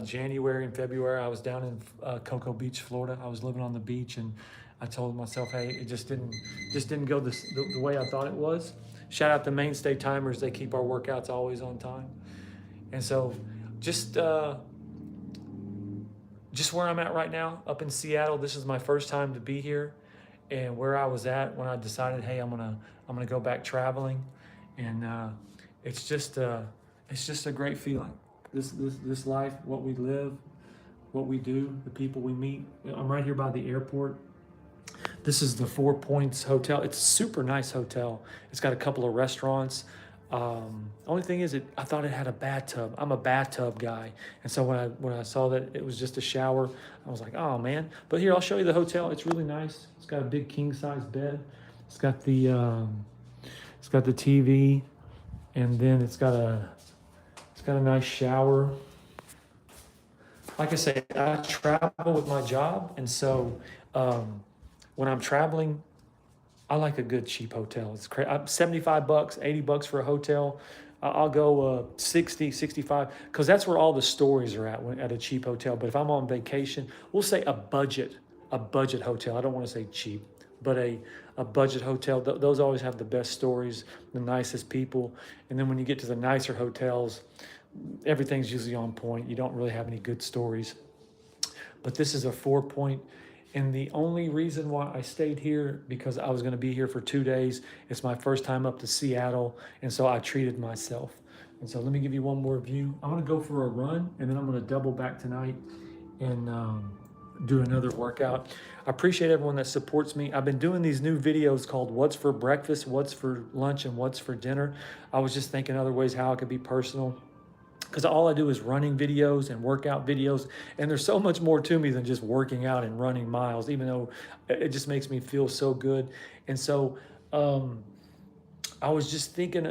January and February. I was down in Cocoa Beach, Florida. I was living on the beach, and I told myself, hey, it just didn't go the way I thought it was. Shout out to Mainstay Timers. They keep our workouts always on time. And so just where I'm at right now, up in Seattle, this is my first time to be here, and where I was at when I decided, hey, I'm gonna go back traveling, and it's just a great feeling. This life, what we live, what we do, the people we meet. I'm right here by the airport. This is the 4 Points Hotel. It's a super nice hotel. It's got a couple of restaurants. Only thing is, I thought it had a bathtub. I'm a bathtub guy, and so when I saw that it was just a shower, I was like, oh man. But here, I'll show you the hotel. It's really nice. It's got a big king size bed. It's got the TV, and then it's got a nice shower. Like I say, I travel with my job, and so when I'm traveling, I like a good cheap hotel. It's crazy. $75, $80 for a hotel. I'll go 60, 65, because that's where all the stories are at a cheap hotel. But if I'm on vacation, we'll say a budget hotel. I don't want to say cheap, but a budget hotel. Those always have the best stories, the nicest people. And then when you get to the nicer hotels, everything's usually on point. You don't really have any good stories. But this is a 4 Point. And the only reason why I stayed here, because I was going to be here for 2 days. It's my first time up to Seattle, and so I treated myself. And so let me give you one more view. I'm going to go for a run, and then I'm going to double back tonight and do another workout. I appreciate everyone that supports me. I've been doing these new videos called What's for Breakfast, What's for Lunch, and What's for Dinner. I was just thinking other ways how I could be personal, because all I do is running videos and workout videos, and there's so much more to me than just working out and running miles, even though it just makes me feel so good. And so I was just thinking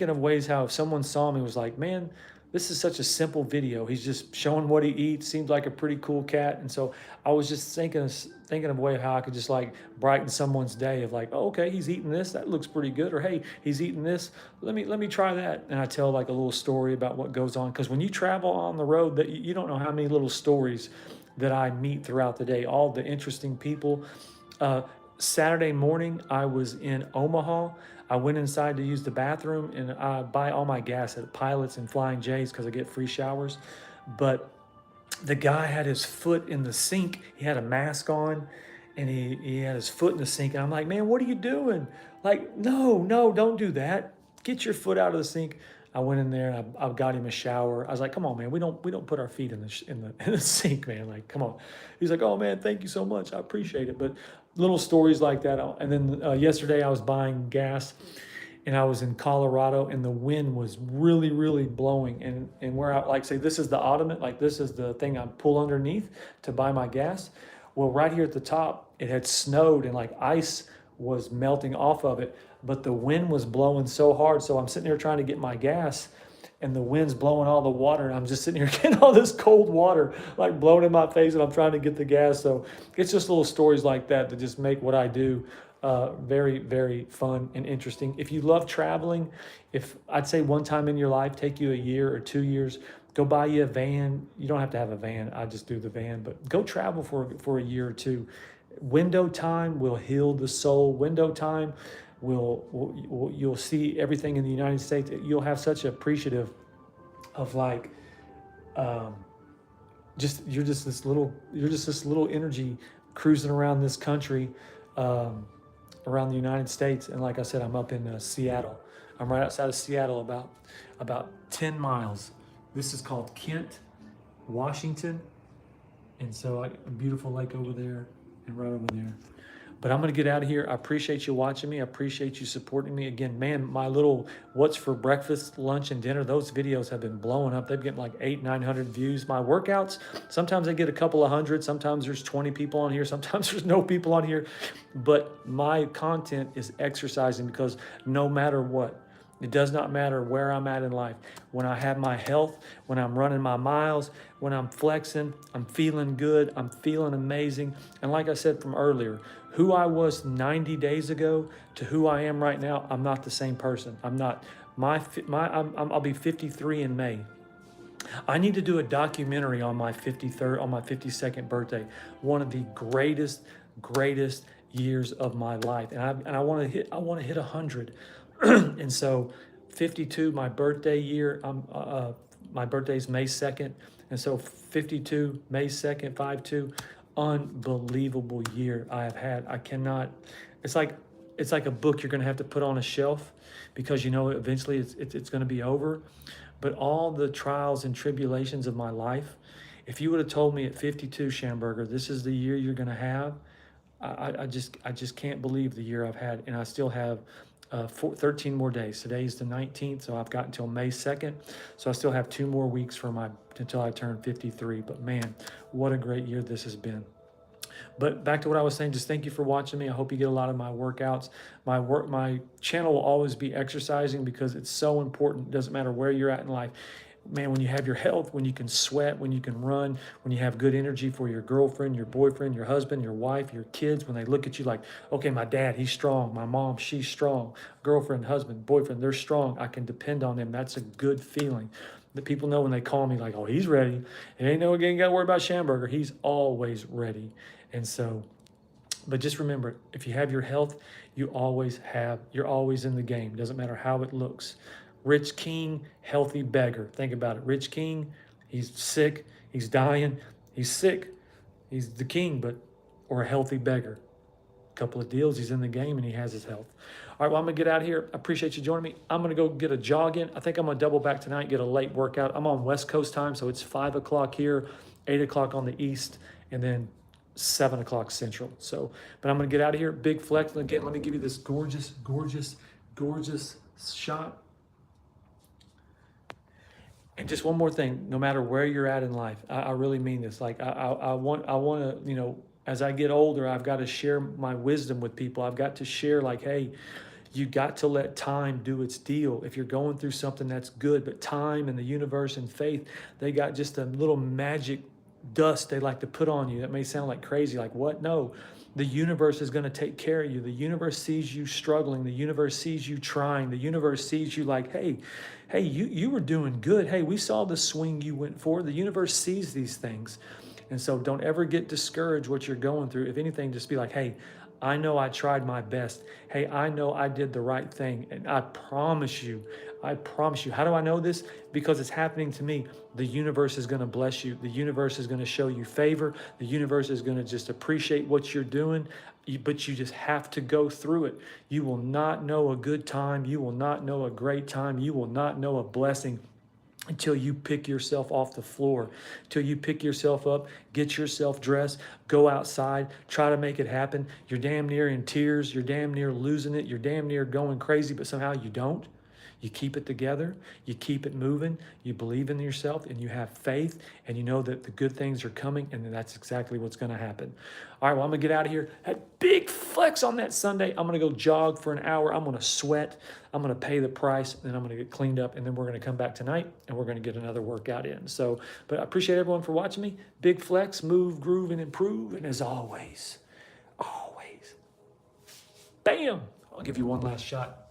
of ways how if someone saw me was like, man, this is such a simple video. He's just showing what he eats. Seems like a pretty cool cat. And so I was just thinking of a way of how I could just like brighten someone's day of like, oh, okay, he's eating this. That looks pretty good. Or, hey, he's eating this. Let me try that. And I tell like a little story about what goes on. Because when you travel on the road, that you don't know how many little stories that I meet throughout the day, all the interesting people. Saturday morning, I was in Omaha. I went inside to use the bathroom, and I buy all my gas at Pilots and Flying J's because I get free showers. But the guy had his foot in the sink. He had a mask on, and he had his foot in the sink. And I'm like, man, what are you doing? Like, no, don't do that. Get your foot out of the sink. I went in there and I got him a shower. I was like, come on, man, we don't put our feet in in the sink, man. Like, come on. He's like, oh man, thank you so much. I appreciate it. But little stories like that. And then yesterday I was buying gas, and I was in Colorado, and the wind was really, really blowing. And where I like say this is the ottoman, like this is the thing I pull underneath to buy my gas. Well, right here at the top, it had snowed and like ice was melting off of it, but the wind was blowing so hard. So I'm sitting here trying to get my gas, and the wind's blowing all the water, and I'm just sitting here getting all this cold water like blowing in my face, and I'm trying to get the gas. So it's just little stories like that that just make what I do very, very fun and interesting. If you love traveling, if I'd say one time in your life, take you a year or 2 years, go buy you a van. You don't have to have a van. I just do the van, but go travel for a year or two. Window time will heal the soul. Window time will you'll see everything in the United States. You'll have such appreciative of like, you're just this little energy cruising around this country, around the United States. And like I said, I'm up in Seattle. I'm right outside of Seattle, about 10 miles. This is called Kent, Washington. And so a beautiful lake over there and right over there. But I'm going to get out of here. I appreciate you watching me. I appreciate you supporting me. Again, man, my little what's for breakfast, lunch, and dinner, those videos have been blowing up. They've getting like 800-900 views. My workouts, sometimes I get a couple of hundred. Sometimes there's 20 people on here. Sometimes there's no people on here. But my content is exercising, because no matter what, it does not matter where I'm at in life. When I have my health, when I'm running my miles, when I'm flexing, I'm feeling good, I'm feeling amazing. And like I said from earlier, who I was 90 days ago to who I am right now, I'm not the same person. I'm not. I'll be 53 in May. I need to do a documentary on my 53rd, on my 52nd birthday. One of the greatest years of my life. And I want to hit 100. And so 52, my birthday year, my birthday's May 2nd. And so 52, May 2nd, 5-2, unbelievable year I have had. I cannot, it's like a book you're going to have to put on a shelf, because you know eventually it's going to be over. But all the trials and tribulations of my life, if you would have told me at 52, Schamberger, this is the year you're going to have, I just can't believe the year I've had. And I still have 13 more days. Today's the 19th, so I've got until May 2nd. So I still have 2 more weeks until I turn 53. But man, what a great year this has been. But back to what I was saying, just thank you for watching me. I hope you get a lot of my workouts. My channel will always be exercising, because it's so important. It doesn't matter where you're at in life. Man, when you have your health, when you can sweat, when you can run, when you have good energy for your girlfriend, your boyfriend, your husband, your wife, your kids, when they look at you like, okay, my dad, he's strong. My mom, she's strong. Girlfriend, husband, boyfriend, they're strong. I can depend on them. That's a good feeling. That people know when they call me like, oh, he's ready. And ain't no again got to worry about Schamberger. He's always ready. And so, but just remember, if you have your health, you're always in the game. Doesn't matter how it looks. Rich king, healthy beggar. Think about it. Rich king, he's sick, he's dying, he's sick, he's the king, or a healthy beggar. A couple of deals, he's in the game and he has his health. All right, well, I'm gonna get out of here. I appreciate you joining me. I'm gonna go get a jog in. I think I'm gonna double back tonight, get a late workout. I'm on West Coast time, so it's 5 o'clock here, 8 o'clock on the East, and then 7 o'clock Central. So, but I'm gonna get out of here. Big flex. Again, let me give you this gorgeous shot. And just one more thing, no matter where you're at in life, I really mean this. Like I want to, as I get older, I've got to share my wisdom with people. I've got to share like, hey, you got to let time do its deal. If you're going through something, that's good, but time and the universe and faith, they got just a little magic dust they like to put on you. That may sound like crazy, like what? No, the universe is going to take care of you. The universe sees you struggling. The universe sees you trying. The universe sees you like, hey, you were doing good. Hey, we saw the swing you went for. The universe sees these things. And so don't ever get discouraged what you're going through. If anything, just be like, hey, I know I tried my best. Hey, I know I did the right thing. And I promise you, I promise you. How do I know this? Because it's happening to me. The universe is going to bless you. The universe is going to show you favor. The universe is going to just appreciate what you're doing. But you just have to go through it. You will not know a good time. You will not know a great time. You will not know a blessing until you pick yourself off the floor, until you pick yourself up, get yourself dressed, go outside, try to make it happen. You're damn near in tears. You're damn near losing it. You're damn near going crazy, but somehow you don't. You keep it together, you keep it moving, you believe in yourself, and you have faith, and you know that the good things are coming, and that's exactly what's going to happen. All right, well, I'm going to get out of here. Had big flex on that Sunday. I'm going to go jog for an hour. I'm going to sweat. I'm going to pay the price, and then I'm going to get cleaned up, and then we're going to come back tonight, and we're going to get another workout in. So, but I appreciate everyone for watching me. Big flex, move, groove, and improve, and as always, bam, I'll give you one last shot.